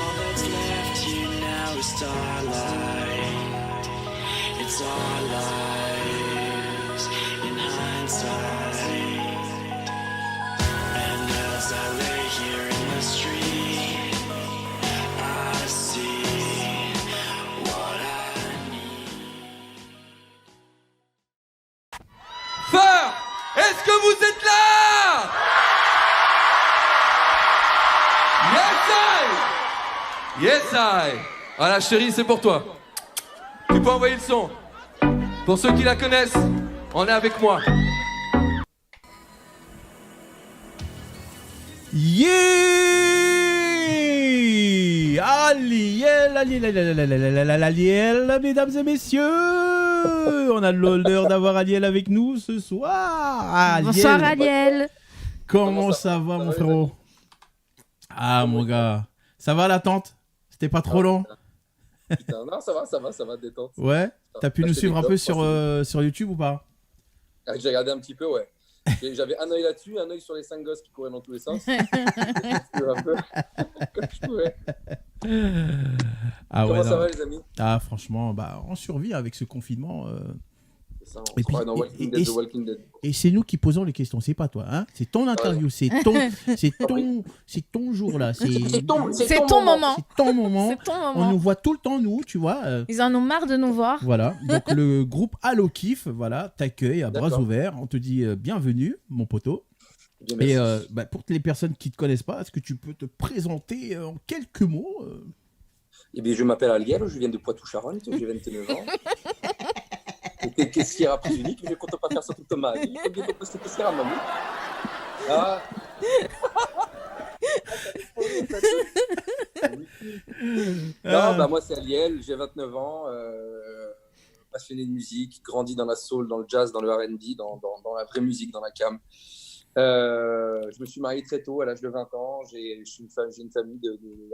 all that's left here now is starlight. It's our lives in hindsight. And as I lay here in the street, I see what I need. Fort! Est-ce que vous êtes là? Yes I! Yes I! Voilà chérie, c'est pour toi. Tu peux envoyer le son. Pour ceux qui la connaissent, on est avec moi. Yeah! Aliel, mesdames et messieurs, on a l'honneur d'avoir Aliel avec nous ce soir. Aliel. Bonsoir Aliel. Comment ça va mon frérot? Ah mon gars, ça va l'attente? C'était pas trop long? Putain, non, ça va, détente. Ouais, t'as pu nous suivre un peu sur YouTube ou pas? J'ai regardé un petit peu, ouais. J'avais un œil là-dessus, un œil sur les 5 gosses qui couraient dans tous les sens. Un peu comme je pouvais. Ah Comment ouais, ça va les amis? Ah franchement, bah on survit avec ce confinement. Ça, Et puis- dans Walking Dead, The Walking Dead. Et c'est nous qui posons les questions, c'est pas toi, hein? C'est ton interview, c'est ton jour là, C'est ton moment. c'est ton moment. C'est ton On moment. nous voit tout le temps nous, tu vois. Ils en ont marre de nous voir. Voilà, donc le groupe Allo Kiff, voilà, t'accueille à bras D'accord. ouverts. On te dit bienvenue, mon poteau. Bien, Et merci. pour les personnes qui te connaissent pas, est-ce que tu peux te présenter en quelques mots Eh bien, je m'appelle Aliel, je viens de Poitou-Charentes, j'ai 29 ans. J'étais caissière à prix unique, mais je ne compte pas faire ça toute ma vie. Je vais passer caissière à ma vie. Ah. Non, bah moi c'est Aliel, j'ai 29 ans, passionné de musique, grandi dans la soul, dans le jazz, dans le R&B, dans la vraie musique, dans la cam. Je me suis marié très tôt, à l'âge de 20 ans. J'ai une famille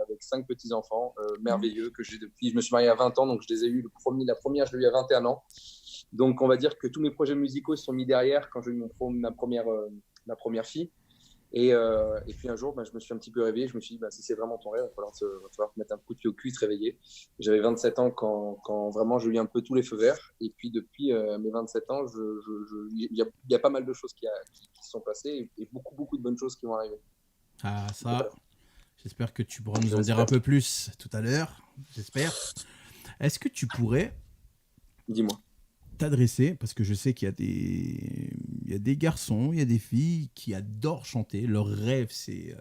avec 5 petits-enfants merveilleux que j'ai depuis. Je me suis marié à 20 ans, donc je les ai eus. La première, je l'ai eu à 21 ans. Donc, on va dire que tous mes projets musicaux se sont mis derrière quand j'ai eu ma première fille. Et puis un jour, je me suis un petit peu réveillé. Je me suis dit, si c'est vraiment ton rêve, il va falloir te mettre un coup de pied au cul, te réveiller. J'avais 27 ans quand vraiment j'ai eu un peu tous les feux verts. Et puis depuis mes 27 ans, il y a pas mal de choses qui se sont passées et beaucoup de bonnes choses qui vont arriver. Ah ça, j'espère que tu pourras nous en dire un peu plus tout à l'heure, j'espère. Est-ce que tu pourrais Dis-moi. t'adresser, parce que je sais qu'il y a des garçons, il y a des filles qui adorent chanter. Leur rêve, c'est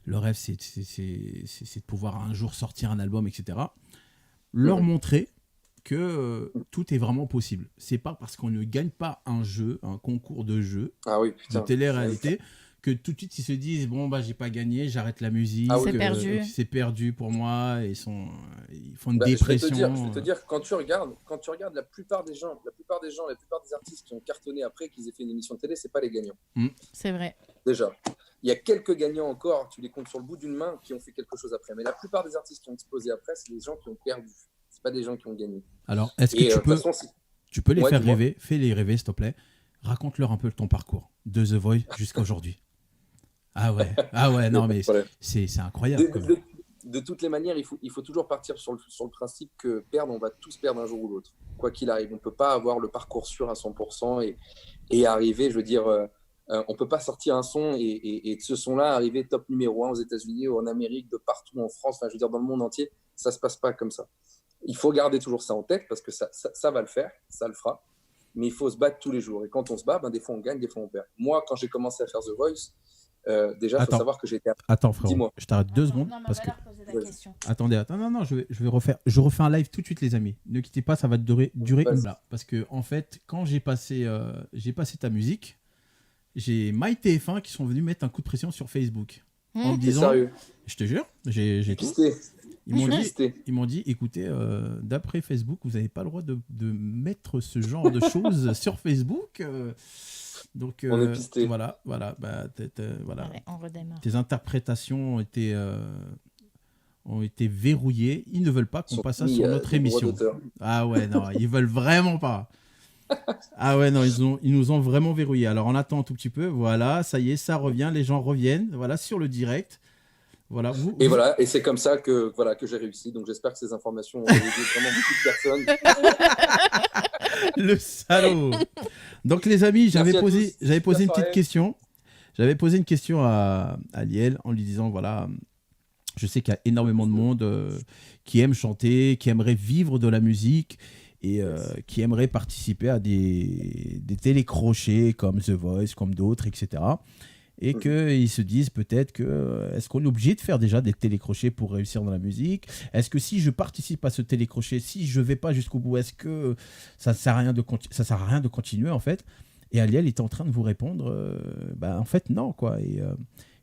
de pouvoir un jour sortir un album, etc. Leur montrer que tout est vraiment possible. C'est pas parce qu'on ne gagne pas un concours de jeu, Ah oui, putain. de télé-réalité, que tout de suite ils se disent j'ai pas gagné, j'arrête la musique, Ah oui. C'est perdu. c'est perdu pour moi, ils font une Je dépression. vais te dire, quand tu regardes la plupart des artistes qui ont cartonné après qu'ils aient fait une émission de télé, c'est pas les gagnants. C'est vrai. Déjà, il y a quelques gagnants encore, tu les comptes sur le bout d'une main, qui ont fait quelque chose après. Mais la plupart des artistes qui ont explosé après, c'est des gens qui ont perdu. C'est pas des gens qui ont gagné. Alors, est-ce que Et tu de toute façon, tu peux les Ouais, faire dis-moi. rêver, fais-les rêver s'il te plaît, raconte-leur un peu ton parcours de The Voice jusqu'à aujourd'hui. Ah ouais, non mais Voilà. c'est incroyable. quand même. De toutes les manières, il faut toujours partir sur le principe que perdre, on va tous perdre un jour ou l'autre. Quoi qu'il arrive, on ne peut pas avoir le parcours sûr à 100% et arriver, je veux dire, on ne peut pas sortir un son et de ce son-là arriver top numéro 1 aux États-Unis, en Amérique, de partout, en France, enfin, je veux dire, dans le monde entier. Ça ne se passe pas comme ça. Il faut garder toujours ça en tête parce que ça va le faire, ça le fera. Mais il faut se battre tous les jours. Et quand on se bat, des fois on gagne, des fois on perd. Moi, quand j'ai commencé à faire The Voice, déjà, il faut savoir que j'étais... Attends frérot, Dis-moi. je t'arrête 2 secondes parce que... Attendez, non, je refais un live tout de suite les amis. Ne quittez pas, ça va durer une là. Parce que en fait, quand j'ai passé ta musique, j'ai MyTF1 qui sont venus mettre un coup de pression sur Facebook. En me T'es disant, sérieux? je te jure, j'ai tout. Pisté. Ils m'ont dit, écoutez, d'après Facebook, vous n'avez pas le droit de mettre ce genre de choses sur Facebook. Donc, On est pisté. voilà. Voilà. Ouais, on redémarre. Tes interprétations ont été verrouillées. Ils ne veulent pas qu'on passe ça sur notre émission. Ah ouais, non, ils veulent vraiment pas. Ah ouais, non, ils nous ont vraiment verrouillé. Alors on attend un tout petit peu. Voilà, ça y est, ça revient. Les gens reviennent. Voilà, sur le direct. Voilà, Et voilà, et c'est comme ça que j'ai réussi. Donc j'espère que ces informations ont aidé vraiment beaucoup de personnes. Le salaud. Donc les amis, j'avais posé une petite pareil. question. J'avais posé une question à Liel en lui disant, voilà, je sais qu'il y a énormément de monde qui aime chanter, qui aimerait vivre de la musique et qui aimerait participer à des télécrochets comme The Voice, comme d'autres, etc. Et qu'ils se disent peut-être que est-ce qu'on est obligé de faire déjà des télécrochets pour réussir dans la musique? Est-ce que si je participe à ce télécrochet, si je vais pas jusqu'au bout, est-ce que ça sert à rien de continuer en fait? Et Aliel était en train de vous répondre, en fait non quoi. Et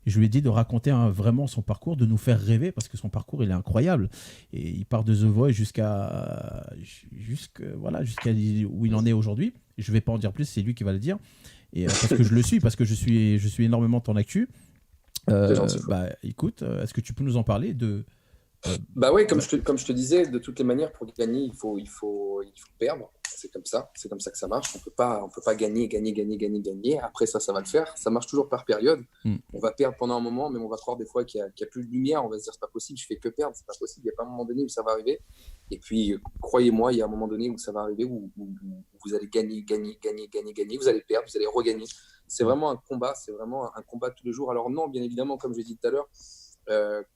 je lui ai dit de raconter vraiment son parcours, de nous faire rêver parce que son parcours il est incroyable. Et il part de The Voice jusqu'à où il en est aujourd'hui. Je vais pas en dire plus, c'est lui qui va le dire. Et parce que je le suis, parce que je suis énormément ton actu. Écoute, est-ce que tu peux nous en parler de Oui, comme je te disais, de toutes les manières, pour gagner, il faut perdre. C'est comme ça que ça marche. On peut pas gagner. Après ça va le faire. Ça marche toujours par période. On va perdre pendant un moment, mais on va croire des fois qu'il y a plus de lumière. On va se dire c'est pas possible, je fais que perdre, c'est pas possible. Il y a pas un moment donné où ça va arriver. Et puis croyez-moi, il y a un moment donné où ça va arriver où vous allez gagner. Vous allez perdre, vous allez regagner. C'est vraiment un combat. C'est vraiment un combat tous les jours. Alors non, bien évidemment, comme je l'ai dit tout à l'heure.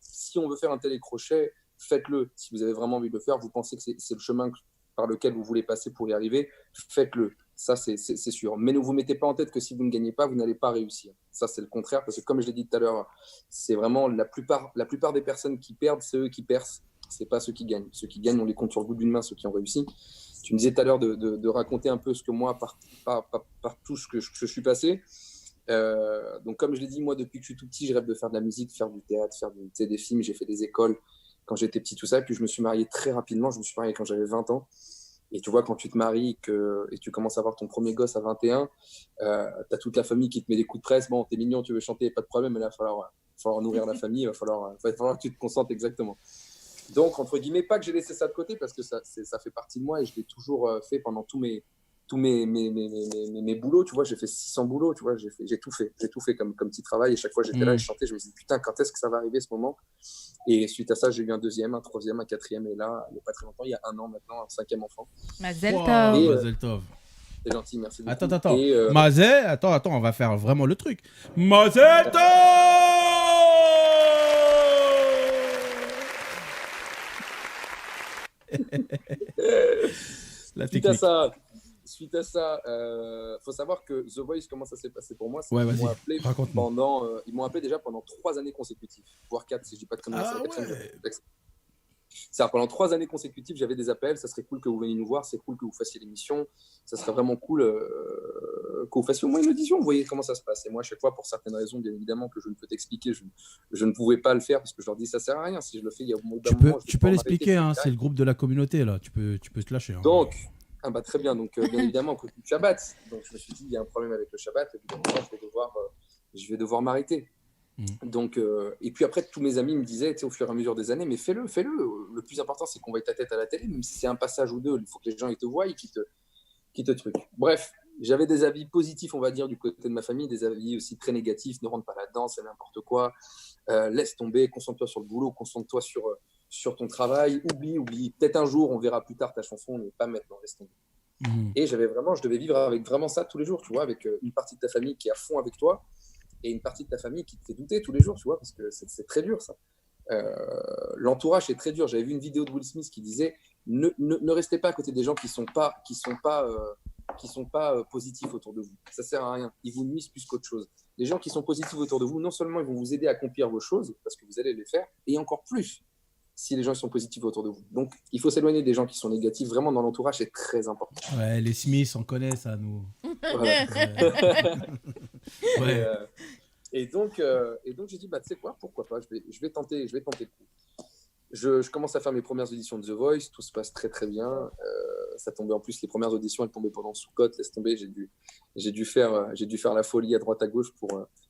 Si on veut faire un télécrochet, faites-le. Si vous avez vraiment envie de le faire, vous pensez que c'est le chemin par lequel vous voulez passer pour y arriver, faites-le. Ça, c'est sûr. Mais ne vous mettez pas en tête que si vous ne gagnez pas, vous n'allez pas réussir. Ça, c'est le contraire. Parce que comme je l'ai dit tout à l'heure, c'est vraiment la plupart des personnes qui perdent, c'est eux qui percent. Ce n'est pas ceux qui gagnent. Ceux qui gagnent, on les compte sur le bout d'une main, ceux qui ont réussi. Tu me disais tout à l'heure de raconter un peu ce que moi, par tout ce que je suis passé. Donc comme je l'ai dit, moi depuis que je suis tout petit, je rêve de faire de la musique, faire du théâtre, faire des films. J'ai fait des écoles quand j'étais petit, tout ça. Et puis je me suis marié très rapidement. Je me suis marié quand j'avais 20 ans. Et tu vois, quand tu te maries et tu commences à avoir ton premier gosse à 21, t'as toute la famille qui te met des coups de presse. Bon, t'es mignon, tu veux chanter, pas de problème, mais là, il va falloir nourrir la famille, il va falloir que tu te concentres exactement. Donc, entre guillemets, pas que j'ai laissé ça de côté parce que ça fait partie de moi et je l'ai toujours fait pendant tous mes boulots, tu vois. J'ai fait 600 boulots, tu vois. J'ai tout fait comme petit travail et chaque fois j'étais là et je chantais, je me disais putain, quand est-ce que ça va arriver ce moment? Et suite à ça, j'ai eu un deuxième, un troisième, un quatrième et là, il n'y a pas très longtemps, il y a 1 an maintenant, un 5e enfant. Mazel tov. Mazel tov. C'est gentil, merci beaucoup. Attends. Mazel, attends, on va faire vraiment le truc. Mazel tov. Suite à ça, faut savoir que The Voice, comment ça s'est passé pour moi, c'est qu'ils ils m'ont appelé déjà pendant 3 années consécutives, voire 4 si je dis pas de conneries. C'est-à-dire pendant 3 années consécutives, j'avais des appels, ça serait cool que vous veniez nous voir, c'est cool que vous fassiez l'émission, ça serait vraiment cool que vous fassiez au moins une audition, vous voyez comment ça se passe. Et moi, à chaque fois, pour certaines raisons, bien évidemment, que je ne peux t'expliquer, je ne pouvais pas le faire parce que je leur dis ça sert à rien. Si je le fais, il y a au bout d'un moment, tu peux l'expliquer, hein, c'est le groupe de la communauté, là, tu peux te lâcher. Hein. Donc, très bien, donc bien évidemment, côté du Shabbat. Donc je me suis dit, il y a un problème avec le Shabbat, évidemment, je vais devoir m'arrêter. Donc, et puis après, tous mes amis me disaient au fur et à mesure des années, mais fais-le. Le plus important, c'est qu'on voit ta tête à la télé, même si c'est un passage ou deux, il faut que les gens ils te voient et qu'ils te truquent. Bref, j'avais des avis positifs, on va dire, du côté de ma famille, des avis aussi très négatifs, ne rentre pas là-dedans, c'est n'importe quoi, laisse tomber, concentre-toi sur le boulot, concentre-toi sur ton travail, oublie. Peut-être un jour, on verra plus tard ta chanson, mais pas maintenant, laisse tomber. Et je devais vivre avec vraiment ça tous les jours, tu vois, avec une partie de ta famille qui est à fond avec toi, et une partie de ta famille qui te fait douter tous les jours, tu vois, parce que c'est très dur, ça. L'entourage est très dur. J'avais vu une vidéo de Will Smith qui disait ne restez pas à côté des gens qui sont pas positifs autour de vous. Ça sert à rien. Ils vous nuisent plus qu'autre chose. Les gens qui sont positifs autour de vous, non seulement ils vont vous aider à accomplir vos choses, parce que vous allez les faire, et encore plus si les gens sont positifs autour de vous. Donc, il faut s'éloigner des gens qui sont négatifs. Vraiment, dans l'entourage, c'est très important. Ouais, les Smiths, on connaît ça, nous. Ouais. Et donc j'ai dit, tu sais quoi, pourquoi pas, je vais tenter le coup. Je commence à faire mes premières auditions de The Voice, tout se passe très très bien. Ça tombait en plus, les premières auditions, elles tombaient pendant Soukot, laisse tomber, j'ai dû faire la folie à droite à gauche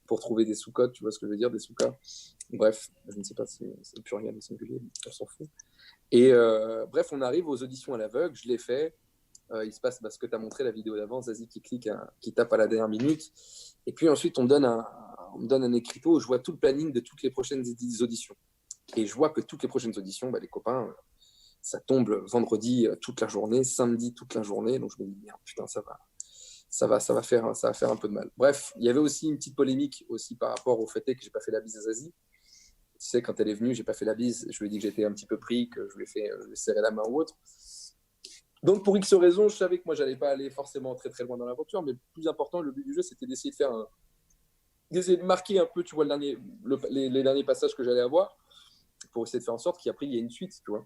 pour trouver des sous-codes, tu vois ce que je veux dire, des sous-cas. Bref, je ne sais pas si c'est le pluriel ou singulier, on s'en fout. Et bref, on arrive aux auditions à l'aveugle, je l'ai fait. Il se passe ce que tu as montré la vidéo d'avant, Zazie qui clique, qui tape à la dernière minute. Et puis ensuite, on donne on me donne un écriteau où je vois tout le planning de toutes les prochaines auditions. Et je vois que toutes les prochaines auditions, les copains, ça tombe vendredi toute la journée, samedi toute la journée. Donc je me dis, merde, putain, ça va faire un peu de mal. Bref, il y avait aussi une petite polémique aussi par rapport au fait que j'ai pas fait la bise à Zazie. Tu sais, quand elle est venue, j'ai pas fait la bise. Je lui ai dit que j'étais un petit peu pris, que je lui ai serré la main ou autre. Donc, pour X raisons, je savais que moi, j'allais pas aller forcément très très loin dans l'aventure, mais le plus important, le but du jeu, c'était d'essayer de marquer un peu, tu vois, les derniers passages que j'allais avoir, pour essayer de faire en sorte qu'après, il y ait une suite, tu vois.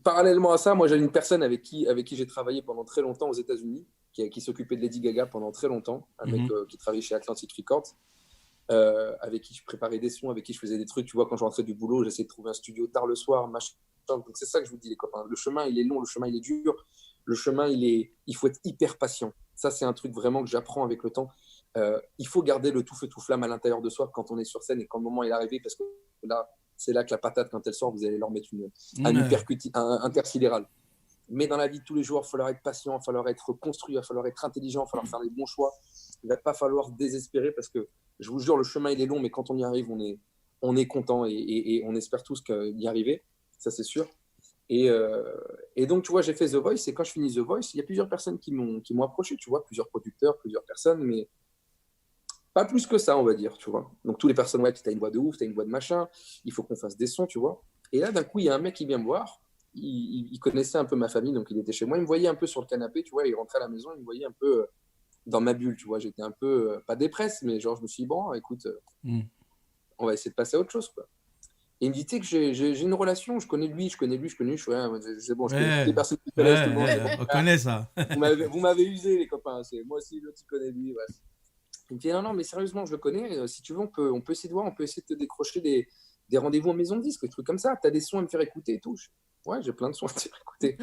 Parallèlement à ça, moi, j'avais une personne avec qui j'ai travaillé pendant très longtemps aux États-Unis, qui s'occupait de Lady Gaga pendant très longtemps, un mec qui travaillait chez Atlantic Records, avec qui je préparais des sons, avec qui je faisais des trucs. Tu vois, quand je rentrais du boulot, j'essayais de trouver un studio tard le soir, machin. Donc, c'est ça que je vous dis, les copains. Le chemin, il est long, le chemin, il est dur. Le chemin, il faut être hyper patient. Ça, c'est un truc vraiment que j'apprends avec le temps. Il faut garder le tout feu, tout flamme à l'intérieur de soi quand on est sur scène et quand le moment est arrivé, parce que là, c'est là que la patate, quand elle sort, vous allez leur mettre un uppercut intersidéral. Mais dans la vie de tous les jours, il va falloir être patient, il va falloir être construit, il va falloir être intelligent, il va falloir faire les bons choix. Il ne va pas falloir désespérer parce que, je vous jure, le chemin, il est long, mais quand on y arrive, on est content et on espère tous y arriver. Ça, c'est sûr. Et donc, tu vois, j'ai fait The Voice et quand je finis The Voice, il y a plusieurs personnes qui m'ont approché, tu vois, plusieurs producteurs, plusieurs personnes, mais pas plus que ça, on va dire, tu vois. Donc, toutes les personnes, ouais, tu as une voix de ouf, tu as une voix de machin, il faut qu'on fasse des sons, tu vois. Et là, d'un coup, il y a un mec qui vient me voir, il connaissait un peu ma famille, donc il était chez moi, il me voyait un peu sur le canapé, tu vois, il rentrait à la maison, il me voyait un peu dans ma bulle, tu vois. J'étais un peu, pas dépresse, mais genre, je me suis dit, bon, écoute, on va essayer de passer à autre chose, quoi. Et il me dit, tu sais que j'ai une relation, je connais lui, je suis, ouais, c'est bon, je connais toutes les personnes qui connaissent tout le monde. On connaît ça. Vous m'avez usé, les copains, moi aussi, l'autre, il connaît lui, ouais. Il me dit, non, mais sérieusement, je le connais, si tu veux, on peut essayer de voir, on peut essayer de te décrocher des rendez-vous en maison de disque, des trucs comme ça, t'as des sons à me faire écouter et tout. Ouais, j'ai plein de sons à te faire écouter.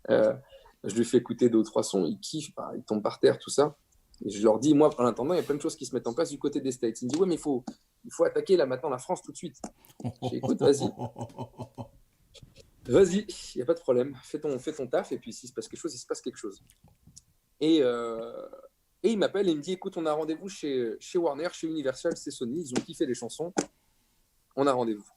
Je lui fais écouter 2 ou 3 sons, il kiffe, il tombe par terre, tout ça. Et je leur dis, moi, en attendant, il y a plein de choses qui se mettent en place du côté des States. Il me dit, ouais, mais il faut attaquer là maintenant la France tout de suite. J'ai écoute, vas-y, il n'y a pas de problème. Fais ton taf, et puis s'il se passe quelque chose, il se passe quelque chose. Et il m'appelle et il me dit, écoute, on a un rendez-vous chez Warner, chez Universal, c'est Sony, ils ont kiffé les chansons. On a rendez-vous.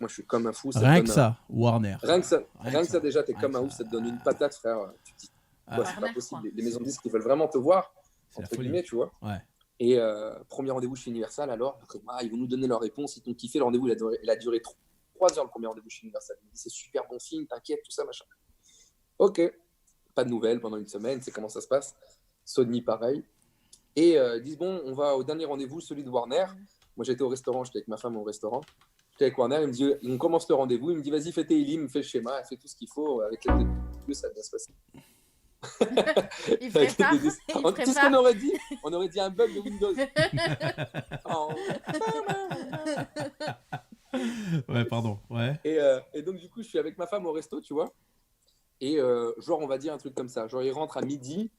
Moi, je suis comme un fou. Rien que ça, Warner. Rien que ça déjà, t'es comme un ouf, ça te donne une patate, frère. Tu te dis, c'est pas possible. Les maisons de disques qui veulent vraiment te voir, entre guillemets, tu vois. Ouais. Et premier rendez-vous chez Universal, alors, ils vont nous donner leur réponse, ils t'ont kiffé, le rendez-vous, il a duré 3 heures, le premier rendez-vous chez Universal. Il me dit, c'est super bon signe, t'inquiète, tout ça, machin. Ok, pas de nouvelles pendant une semaine, c'est comment ça se passe. Sony, pareil. Et ils disent, bon, on va au dernier rendez-vous, celui de Warner. Moi, j'étais au restaurant, j'étais avec ma femme au restaurant. J'étais avec Warner, il me dit, on commence le rendez-vous, il me dit, vas-y, fais tes élimes, fais le schéma, fais tout ce qu'il faut, avec les deux, ça va bien se passer. Il prépare. Qu'est-ce qu'on aurait dit? On aurait dit un bug de Windows. Ouais, pardon. Ouais. Et donc, du coup, je suis avec ma femme au resto, tu vois. Et genre, on va dire un truc comme ça. Genre, il rentre à midi.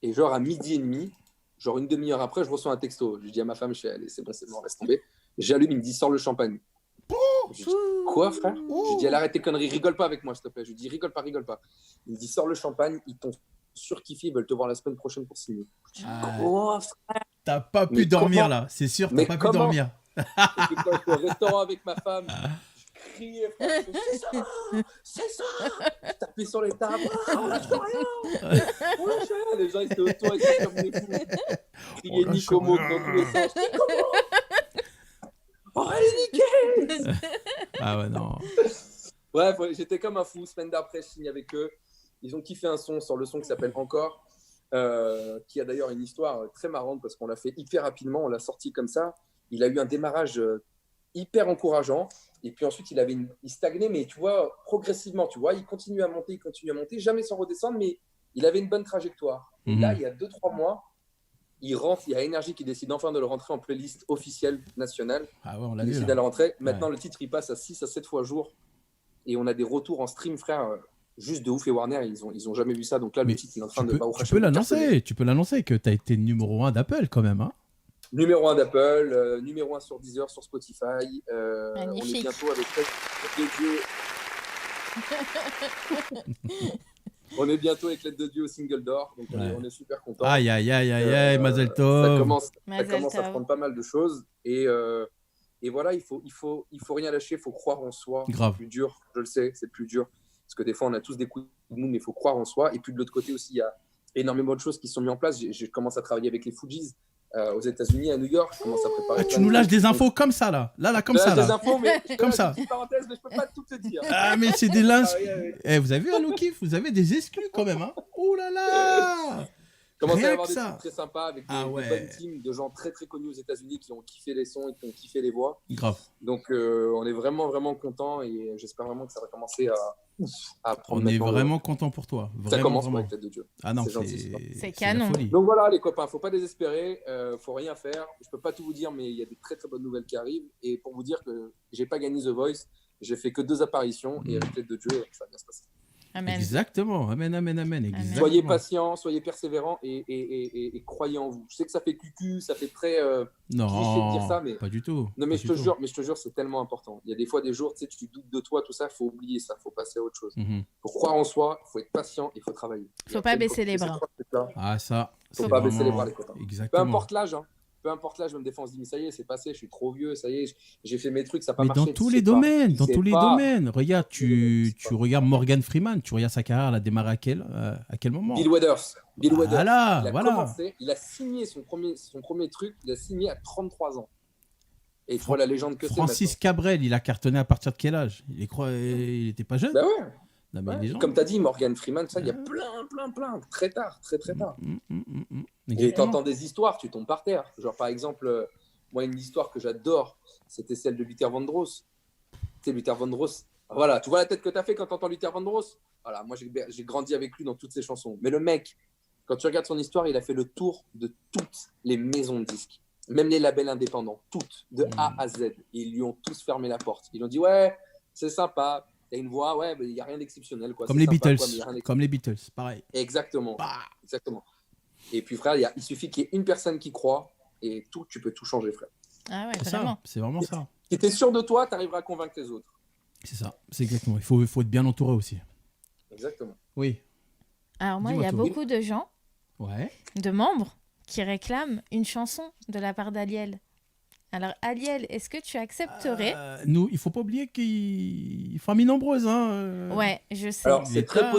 Et genre, à midi et demi, genre une demi-heure après, je reçois un texto. Je dis à ma femme, allez, c'est bon, laisse tomber. J'allume, il me dit, sors le champagne. Je dis, quoi, frère? Je dis, arrête tes conneries, rigole pas avec moi, s'il te plaît. Je dis, rigole pas. Il me dit, sors le champagne, ils t'ont surkiffé, ils veulent te voir la semaine prochaine pour signer. Je dis, quoi, frère? T'as pas pu dormir là, c'est sûr, t'as pas pu dormir. Et puis quand je suis au restaurant avec ma femme, je criais, frère, c'est ça. Je tapais sur les tables, on lâche rien. Les gens étaient autour, ils étaient comme des fous. Je criais Nico Mo dans tous les sens. Niquer. Ah ouais, non. Bref, j'étais comme un fou. Semaine d'après, je signe avec eux. Ils ont kiffé un son sur le son qui s'appelle Encore, qui a d'ailleurs une histoire très marrante parce qu'on l'a fait hyper rapidement. On l'a sorti comme ça. Il a eu un démarrage hyper encourageant. Et puis ensuite, il stagnait, mais tu vois, progressivement, tu vois, il continue à monter, jamais sans redescendre, mais il avait une bonne trajectoire. Et là, il y a 2-3 mois, il rentre, il y a Énergie qui décide enfin de le rentrer en playlist officielle nationale. Ah ouais, on l'a il vu. décide de le rentrer. Maintenant, le titre, il passe à 6 à 7 fois jour. Et on a des retours en stream, frère, juste de ouf. Et Warner, ils ont jamais vu ça. Donc là, le titre, il est en train de... Tu peux l'annoncer que tu as été numéro 1 d'Apple quand même. Hein. Numéro 1 d'Apple, numéro 1 sur Deezer, sur Spotify. On est bientôt avec des dieux. On est bientôt avec l'aide de Dieu au single d'or, donc on est super contents. Aïe, aïe, aïe, aïe, aïe, Mazel Tov. Ça commence à prendre pas mal de choses. Et voilà, il faut rien lâcher, il faut croire en soi. Grave. C'est plus dur, je le sais, c'est plus dur. Parce que des fois, on a tous des coups de mou, mais il faut croire en soi. Et puis de l'autre côté aussi, il y a énormément de choses qui sont mises en place. Je commence à travailler avec les Fujis aux États-Unis, à New York. Je commence à préparer. Tu nous lâches des infos comme ça, là. Là, comme ça. Des infos, mais comme ça. Parenthèse, mais je peux pas tout te dire. Ah, mais c'est des lynches. Vous avez vu, Anoukif, vous avez des exclus quand même, hein. Oh là là. Commence à y avoir des trucs très sympas avec des bonnes teams de gens très très connus aux États-Unis qui ont kiffé les sons et qui ont kiffé les voix. Grave. Donc on est vraiment vraiment content et j'espère vraiment que ça va commencer à prendre. On est vraiment content pour toi. Vraiment, ça commence vraiment. avec l'aide de Dieu. Ah non, c'est canon. Donc voilà les copains, faut pas désespérer, faut rien faire. Je peux pas tout vous dire, mais il y a des très très bonnes nouvelles qui arrivent. Et pour vous dire que j'ai pas gagné The Voice, j'ai fait que 2 apparitions et avec l'aide de Dieu, ça va bien se passer. Amen. Exactement, amen, amen, amen. Exactement. Soyez patients, soyez persévérants et croyez en vous. Je sais que ça fait cucu, ça fait très non, cliché de dire ça, mais pas du tout. Non, mais je te jure, c'est tellement important. Il y a des fois des jours, tu sais, tu doutes de toi, tout ça, faut oublier ça, faut passer à autre chose. Faut croire en soi, faut être patient, il faut travailler. Faut pas baisser les bras. Ah ça. Faut pas baisser les bras les copains. Exactement. Peu importe l'âge, je me défends, je dis mais ça y est, c'est passé, je suis trop vieux, ça y est, j'ai fait mes trucs, ça n'a pas marché. Mais dans tous les domaines, domaines. Regarde, tu regardes Morgan Freeman, tu regardes sa carrière, elle a démarré à quel moment? Bill Withers. Voilà, il a commencé, il a signé son premier truc, il a signé à 33 ans. Et tu vois la légende que c'est. Francis Cabrel, il a cartonné à partir de quel âge? Il était pas jeune. Bah ouais. Non, mais Comme tu as dit, Morgan Freeman, ça, il y a plein, très tard. Et tu entends des histoires, tu tombes par terre. Genre, par exemple, moi, une histoire que j'adore, c'était celle de Luther Vandross. Tu sais, Luther Vandross, voilà, tu vois la tête que tu as fait quand tu entends Luther Vandross. Voilà, moi, j'ai grandi avec lui dans toutes ses chansons. Mais le mec, quand tu regardes son histoire, il a fait le tour de toutes les maisons de disques, même les labels indépendants, toutes, de A à Z. Et ils lui ont tous fermé la porte. Ils ont dit, ouais, c'est sympa. T'as une voix, ouais, mais il n'y a rien d'exceptionnel. Comme les Beatles. Comme les Beatles, pareil. Exactement. Exactement. Et puis, frère, il suffit qu'il y ait une personne qui croit et tu peux tout changer, frère. Ah ouais, vraiment. C'est vraiment ça. Si tu es sûr de toi, tu arriveras à convaincre les autres. C'est ça, c'est exactement. Il faut être bien entouré aussi. Exactement. Oui. Alors, moi, il y a beaucoup de gens, de membres, qui réclament une chanson de la part d'Aliel. Alors, Aliel, est-ce que tu accepterais Nous, il faut pas oublier qu'il famille nombreuse. Hein. Ouais, je sais. Alors, c'est très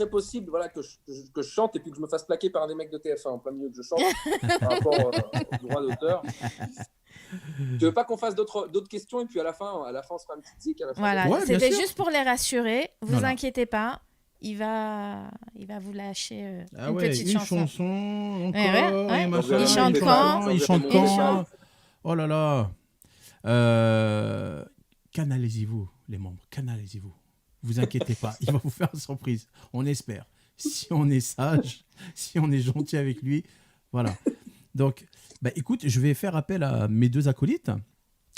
possible voilà, que je chante et puis que je me fasse plaquer par des mecs de TF1 en plein milieu que je chante par rapport au droit d'auteur. Tu veux pas qu'on fasse d'autres questions et puis à la fin on se fera un petit tic à la fin. Voilà, c'était juste pour les rassurer. Vous inquiétez pas. Il va vous lâcher une petite chanson. Il chante quand. Oh là là. Canalisez-vous, les membres. Canalisez-vous. Vous inquiétez pas. Il va vous faire une surprise. On espère. Si on est sage, si on est gentil avec lui. Voilà. Donc, écoute, je vais faire appel à mes 2 acolytes.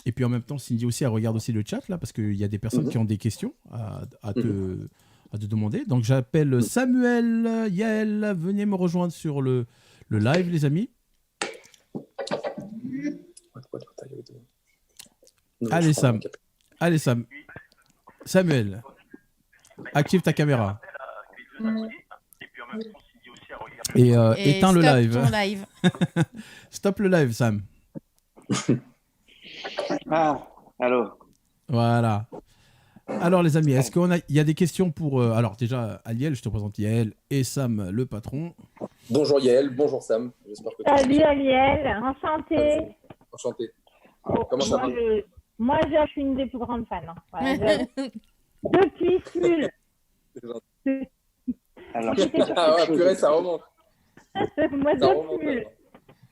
Et puis en même temps, Cindy aussi, elle regarde aussi le chat là, parce qu'il y a des personnes qui ont des questions à te demander. Donc j'appelle Samuel, Yael, venez me rejoindre sur le live, les amis. Allez Sam. Samuel, active ta caméra. Et éteins le live. Ton live. Stop le live, Sam. Allô. Voilà. Alors les amis, est-ce il y a des questions pour... alors déjà, Aliel, je te présente Yael et Sam, le patron. Bonjour Yael, bonjour Sam. Salut Aliel, enchanté. Enchanté. Comment ça va? Moi, je suis une des plus grandes fans. Hein. Voilà, depuis Smule. Alors, purée, ça remonte. Moi, depuis Smule.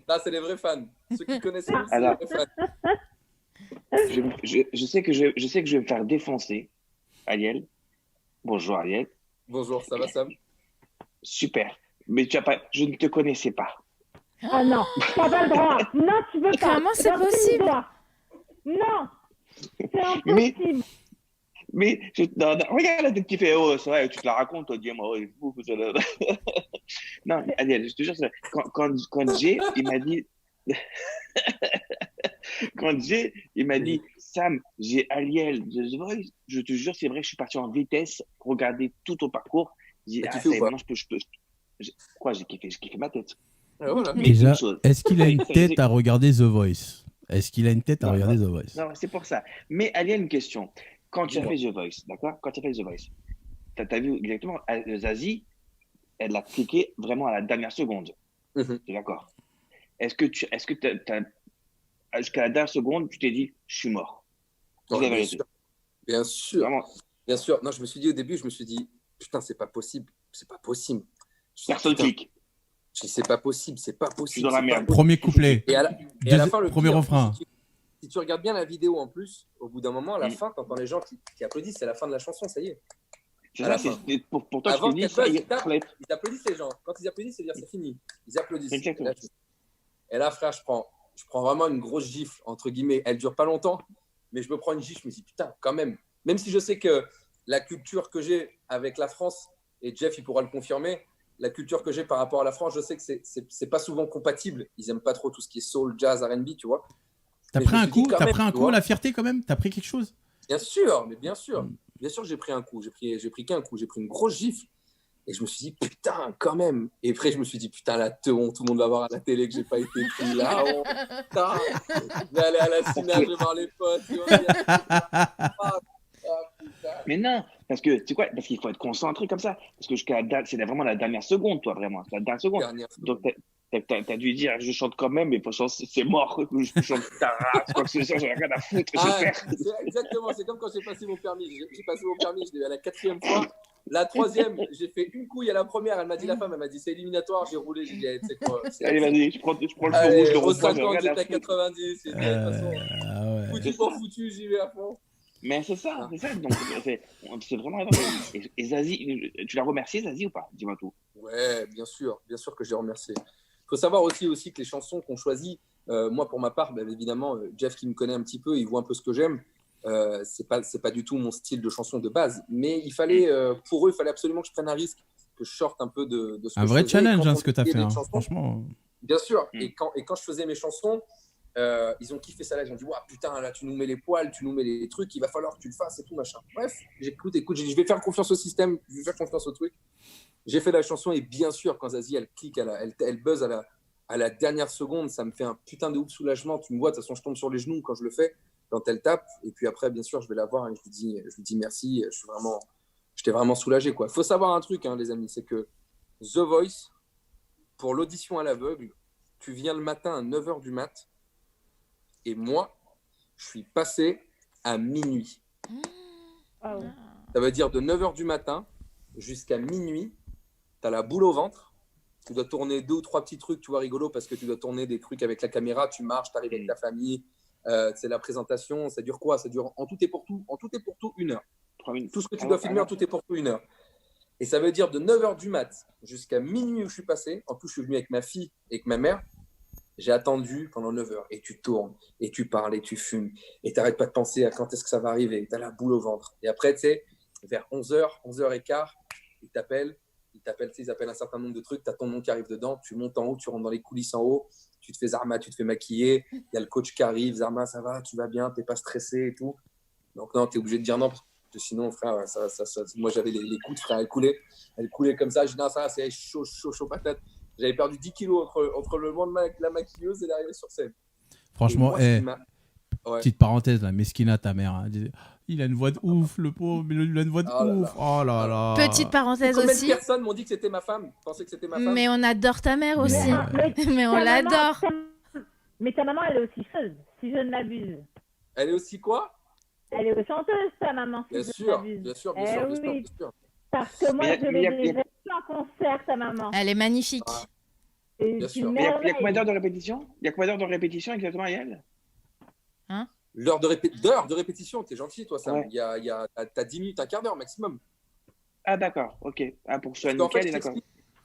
Là, c'est les vrais fans. Ceux qui connaissent, c'est les vrais fans. Je sais que je vais me faire défoncer, Aliel. Bonjour Aliel. Bonjour, ça va Sam? Super. Mais je ne te connaissais pas. Ah non, t'as pas le droit. Non, tu veux pas. Comment c'est possible? Non, c'est impossible. Mais non, regarde la tête qui fait. Oh, c'est vrai, tu te la racontes, toi, dis-moi. Oh, non, Aliel, je te jure, quand Jay, il m'a dit. Quand il m'a dit, Sam, j'ai Aliel de The Voice, je te jure, c'est vrai, je suis parti en vitesse, regarder tout ton parcours Je dis, T'as ah, kiffé ça y ou est, pas? maintenant, Quoi, j'ai kiffé ma tête. Voilà. Mais Déjà, une chose. est-ce qu'il a une Ça- tête à regarder The Voice? Est-ce qu'il a une tête à Non, regarder non, The Voice? non, c'est pour ça. Mais il y a une question. Quand tu as Dis-moi. fait The Voice, d'accord? Quand tu as fait The Voice, t'as vu exactement, Zazie, elle l'a cliqué vraiment à la dernière seconde. Mhm. T'es d'accord? Est-ce que jusqu'à la dernière seconde, tu t'es dit, je suis mort? Dis Ouais, la bien vérité. sûr. Bien sûr. Vraiment, Bien sûr. Non, je me suis dit au début, putain, c'est pas possible. C'est pas possible. Je dis, personne putain, clique. je dis, c'est pas possible. C'est pas Je suis possible. dans la C'est pas merde. possible. Premier couplet. Et à la fin, le Premier pire, refrain. si tu regardes bien la vidéo en plus, au bout d'un moment, à la Mm. fin, t'entends les gens qui applaudissent. C'est la fin de la chanson, ça y est. C'est À la ça, fin. pour toi, Avant tu t'es dit, qu'elle ça y buzz, est, Khaled. ils applaudissent les gens. Quand ils applaudissent, c'est dire c'est fini. Ils applaudissent. Exactement. Et là, frère, je prends vraiment une grosse gifle, entre guillemets. Elle dure pas longtemps, mais je me prends une gifle. Je me dis, putain, quand même. Même si je sais que la culture que j'ai avec la France, et Jeff, il pourra le confirmer, la culture que j'ai par rapport à la France, je sais que c'est pas souvent compatible. Ils aiment pas trop tout ce qui est soul, jazz, R&B, tu vois. T'as Mais pris je me un suis dit, coup, quand t'as même, pris un tu coup, vois. la fierté quand même? T'as pris quelque chose? Bien sûr, mais bien sûr. Bien sûr, j'ai pris un coup. J'ai pris qu'un coup. J'ai pris une grosse gifle. Et je me suis dit, putain, quand même. Et après, je me suis dit, putain, la honte, tout le monde va voir à la télé que j'ai pas été pris là. Oh, putain, je vais aller à la cinéma, je vais voir les potes. Tu vois, putain. Mais non, parce que, tu sais quoi, parce qu'il faut être concentré comme ça. Parce que c'est vraiment la dernière seconde, toi, vraiment. C'est la dernière seconde. Dernière Donc, t'as dû dire, je chante quand même, mais c'est mort. Je chante ta race, quoi que ce soit, j'en ai rien à foutre. Exactement, c'est comme quand j'ai passé mon permis. J'ai passé mon permis, je l'ai eu à la 4e fois. La 3e, j'ai fait une couille à la première. Elle m'a dit, la femme, elle m'a dit, c'est éliminatoire. J'ai roulé, j'ai dit, allez, tu sais quoi. Allez, vas-y, je prends le feu rouge, Allez, le au reprends, 50, j'étais à 90. J'ai dit, de toute façon, Ah ouais. foutu pour foutu, j'y vais à fond. Mais c'est ça. Donc, c'est vraiment important. Et Zazie, tu l'as remercié, Zazie, ou pas? Dis-moi tout. Ouais, bien sûr que j'ai remercié. Il faut savoir aussi que les chansons qu'on choisit, moi pour ma part, évidemment, Jeff qui me connaît un petit peu, il voit un peu ce que j'aime. C'est pas du tout mon style de chanson de base, mais pour eux, il fallait absolument que je prenne un risque, que je sorte un peu de ce que Un je vrai faisais. challenge, Quand ce que t'as fait, chansons, franchement. Bien sûr. Et quand je faisais mes chansons, ils ont kiffé ça là. Ils ont dit, ouais, putain, là, tu nous mets les poils, tu nous mets les trucs, il va falloir que tu le fasses et tout, machin. Bref, écoute, j'ai dit, je vais faire confiance au système, je vais faire confiance au truc. J'ai fait la chanson et bien sûr, quand Zazie, elle clique, elle buzz à la dernière seconde, ça me fait un putain de ouf soulagement. Tu me vois, de toute façon, je tombe sur les genoux quand je le fais, quand elle tape. Et puis après, bien sûr, je vais la voir et je lui dis merci. J'étais vraiment soulagé, quoi. Faut savoir un truc, hein, les amis, c'est que The Voice, pour l'audition à l'aveugle, tu viens le matin à 9h du mat. Et moi, je suis passé à minuit. Ah ouais. Ça veut dire de 9h du matin jusqu'à minuit, tu as la boule au ventre. Tu dois tourner 2 ou 3 petits trucs, tu vois, rigolo, parce que tu dois tourner des trucs avec la caméra, tu marches, tu arrives avec ta famille. C'est la présentation, ça dure quoi? Ça dure en tout et pour tout 1 heure. Tout ce que tu dois filmer en tout et pour tout 1 heure. Et ça veut dire de 9h du mat jusqu'à minuit où je suis passé. En plus, je suis venu avec ma fille et avec ma mère. J'ai attendu pendant 9 heures et tu tournes et tu parles et tu fumes et tu n'arrêtes pas de penser à quand est-ce que ça va arriver. Tu as la boule au ventre. Et après, tu sais, vers 11h, 11h15, ils t'appellent, ils appellent un certain nombre de trucs. Tu as ton nom qui arrive dedans, tu montes en haut, tu rentres dans les coulisses en haut, tu te fais Zarma, tu te fais maquiller. Il y a le coach qui arrive, Zarma, ça va, tu vas bien, tu n'es pas stressé et tout. Donc non, tu es obligé de dire non parce que sinon, frère, moi j'avais les coudes, frère, elles coulaient comme ça. Je dis non, ça, c'est chaud patate. J'avais perdu 10 kilos entre le moment de la maquilleuse et l'arrivée sur scène. Franchement, moi, petite parenthèse, là, Mesquina, ta mère. Hein, il a une voix de ouf, le pauvre, mais il a une voix de ouf. Oh là là. Petite parenthèse Combien aussi. de personnes m'ont dit que c'était ma femme, pensaient que c'était ma femme. Mais on adore ta mère aussi. Mais on ta l'adore. Mais ta maman, elle est aussi chanteuse, si je ne m'abuse. Elle est aussi quoi? Elle est chanteuse, ta maman, si Bien je ne sûr, m'abuse. bien sûr. Parce que moi, Mais je l'ai déjà vu en concert, ta maman. Elle est magnifique. Et Bien c'est sûr. une Mais il y a merveille. combien d'heures de répétition? Il y a combien d'heures de répétition exactement, Yael? L'heure de répétition, t'es gentil, toi, Sam. Ouais. T'as 10 minutes, un quart d'heure maximum. Ah, d'accord, ok. Ah, pour que ce soit Parce qu'en nickel, fait, et d'accord.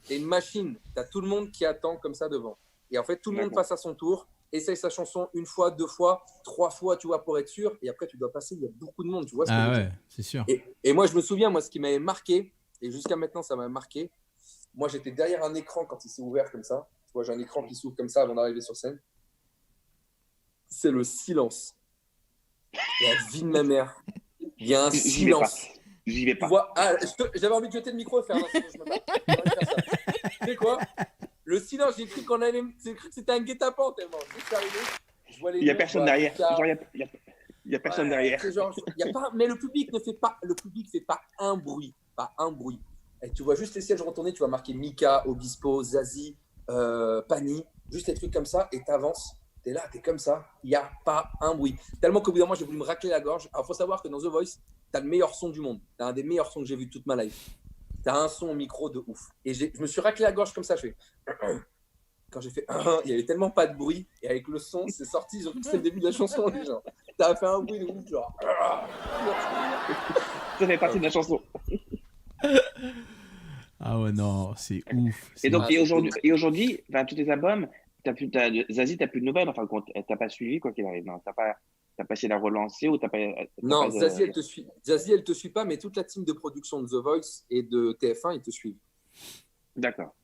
t'as une machine, t'as tout le monde qui attend comme ça devant. Et en fait, tout le monde D'accord. passe à son tour, essaye sa chanson 1 fois, 2 fois, 3 fois, tu vois, pour être sûr. Et après, tu dois passer, il y a beaucoup de monde, tu vois ce que je Ah veux ouais, dire. c'est sûr. Et moi, je me souviens, ce qui m'avait marqué, et jusqu'à maintenant, ça m'a marqué. Moi, j'étais derrière un écran quand il s'est ouvert comme ça. Tu vois, j'ai un écran qui s'ouvre comme ça avant d'arriver sur scène. C'est le silence. La vie de ma mère. Il y a un J'y vais pas. silence. J'y vais pas. J'avais envie de jeter le micro et faire un sinon je me bats. Tu sais quoi? Le silence, j'ai cru que c'était un guet-apens tellement. Il n'y a personne derrière. Il n'y a personne derrière. Mais le public fait pas un bruit. Pas un bruit. Et tu vois juste les sièges retournés, tu vas marquer Mika, Obispo, Zazie, Pani, juste des trucs comme ça, et t'avances. T'es là, t'es comme ça, il n'y a pas un bruit. Tellement qu'au bout d'un moment, j'ai voulu me racler la gorge. Alors, il faut savoir que dans The Voice, t'as le meilleur son du monde. T'as un des meilleurs sons que j'ai vu toute ma life. T'as un son au micro de ouf. Et je me suis raclé la gorge comme ça, je fais... Quand j'ai fait il y avait tellement pas de bruit, et avec le son, c'est sorti, ils ont cru que c'était le début de la chanson. Genre. T'as fait un bruit de ouf, genre... Ça fait partie de la chanson. Ah ouais, non, c'est ouf. Et donc, aujourd'hui, tous tes albums, Zazie, t'as plus de nouvelles, enfin, t'as pas suivi quoi qu'il arrive, non, t'as pas essayé de la relancer ou t'as pas. Non, Zazie, elle te suit. Zazie, elle te suit pas, mais toute la team de production de The Voice et de TF1, ils te suivent. D'accord.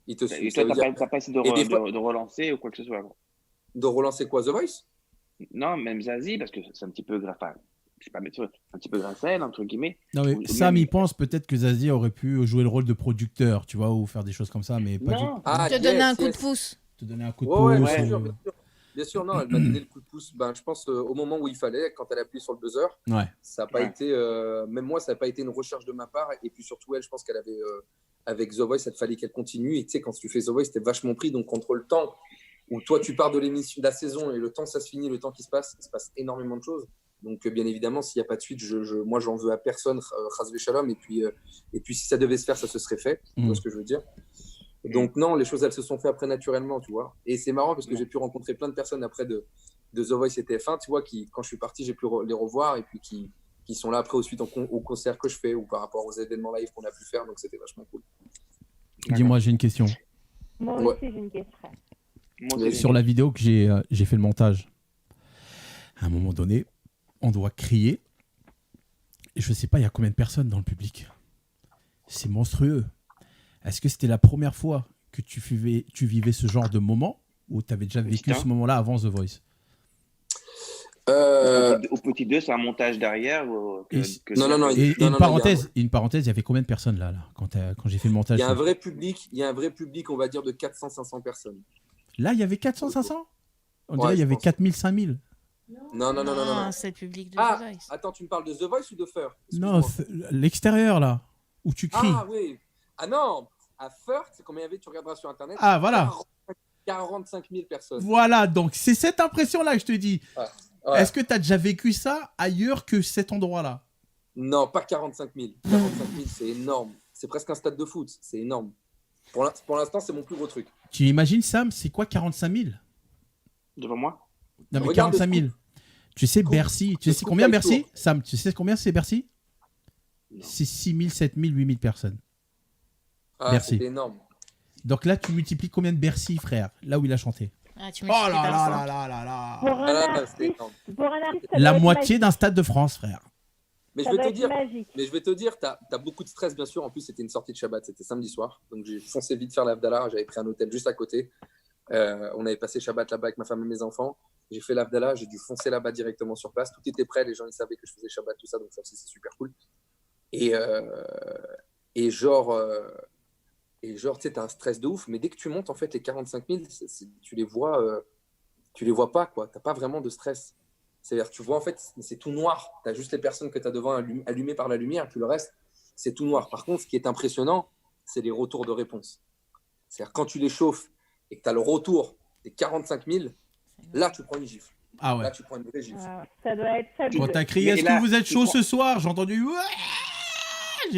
Ils te suivent. Et toi, t'as pas essayé de relancer ou quoi que ce soit. De relancer quoi, The Voice? Non, même Zazie, parce que c'est un petit peu grave. Je sais pas, mais un petit peu grâce à elle, entre guillemets. Non, mais Sam, il pense peut-être que Zazie aurait pu jouer le rôle de producteur, tu vois, ou faire des choses comme ça, mais pas du tout. Te donner un coup de pouce. Te donner un coup de pouce. Ouais, bien sûr, non, elle m'a donné le coup de pouce. Je pense au moment où il fallait, quand elle a appuyé sur le buzzer. Ouais. Ça n'a pas été, même moi, ça n'a pas été une recherche de ma part. Et puis surtout, elle, je pense qu'elle avait, avec The Voice, il fallait qu'elle continue. Et tu sais, quand tu fais The Voice, t'es vachement pris. Donc, contre le temps où toi, tu pars de l'émission, de la saison et le temps, ça se finit, le temps qui se passe, il se passe énormément de choses. Donc, bien évidemment, s'il n'y a pas de suite, moi, j'en veux à personne, Chas Shalom. Et puis, si ça devait se faire, ça se serait fait. Tu vois ce que je veux dire? Donc, non, les choses, elles se sont faites après naturellement, tu vois. Et c'est marrant parce que j'ai pu rencontrer plein de personnes après de The Voice et TF1, tu vois, qui, quand je suis parti, j'ai pu les revoir et puis qui sont là après suite au concert que je fais ou par rapport aux événements live qu'on a pu faire. Donc, c'était vachement cool. Dis-moi, j'ai une question. Moi aussi, j'ai une question. Sur la vidéo que j'ai fait le montage, à un moment donné, on doit crier. Et je ne sais pas, il y a combien de personnes dans le public. C'est monstrueux. Est-ce que c'était la première fois que tu vivais ce genre de moment ou tu avais déjà vécu ce moment-là avant The Voice? Au petit 2, c'est un montage derrière. Non. Une parenthèse, il y avait combien de personnes là quand j'ai fait le montage? Il y a un vrai public, on va dire, de 400-500 personnes. Là, il y avait 400-500? On dirait qu'il y avait 4000-5000. Non. C'est le public de The Voice. Attends, tu me parles de The Voice ou de Feur? Non, l'extérieur là, où tu cries. Ah oui. Ah non, à Feur, c'est combien il y avait? Tu regarderas sur Internet. Ah voilà. 45 000 personnes. Voilà, donc c'est cette impression-là que je te dis. Ouais. Est-ce que tu as déjà vécu ça ailleurs que cet endroit-là? Non, pas 45 000. 45 000, c'est énorme. C'est presque un stade de foot. C'est énorme. Pour l'instant, c'est mon plus gros truc. Tu imagines, Sam, c'est quoi 45 000? Devant moi? Non, mais 45 000. Tu sais, Bercy. Tu sais combien Bercy? Sam, tu sais combien c'est Bercy? C'est 6 000, 7 000, 8 000 personnes. Bercy. C'est énorme. Donc là, tu multiplies combien de Bercy, frère? Là où il a chanté. Tu multiplies par là. Pour un artiste, la moitié d'un stade de France, frère. Mais je vais te dire, t'as beaucoup de stress, bien sûr. En plus, c'était une sortie de Shabbat, c'était samedi soir. Donc, j'ai foncé vite faire l'Avdallah. J'avais pris un hôtel juste à côté. On avait passé Shabbat là-bas avec ma femme et mes enfants. J'ai fait l'Avdallah, j'ai dû foncer là-bas directement sur place. Tout était prêt, les gens ils savaient que je faisais Shabbat, tout ça. Donc, ça aussi, c'est super cool. Et genre, tu sais, t'as un stress de ouf. Mais dès que tu montes, en fait, les 45 000, tu les vois pas, quoi. T'as pas vraiment de stress. C'est-à-dire, tu vois, en fait, c'est tout noir. Tu as juste les personnes que tu as devant allumées par la lumière, puis le reste, c'est tout noir. Par contre, ce qui est impressionnant, c'est les retours de réponse. C'est-à-dire, quand tu les chauffes et que tu as le retour des 45 000, là, tu prends une gifle. Ah ouais. Là, tu prends une vraie gifle. Ça doit être ça. Quand tu as crié, est-ce que vous êtes chaud ce soir? J'ai entendu.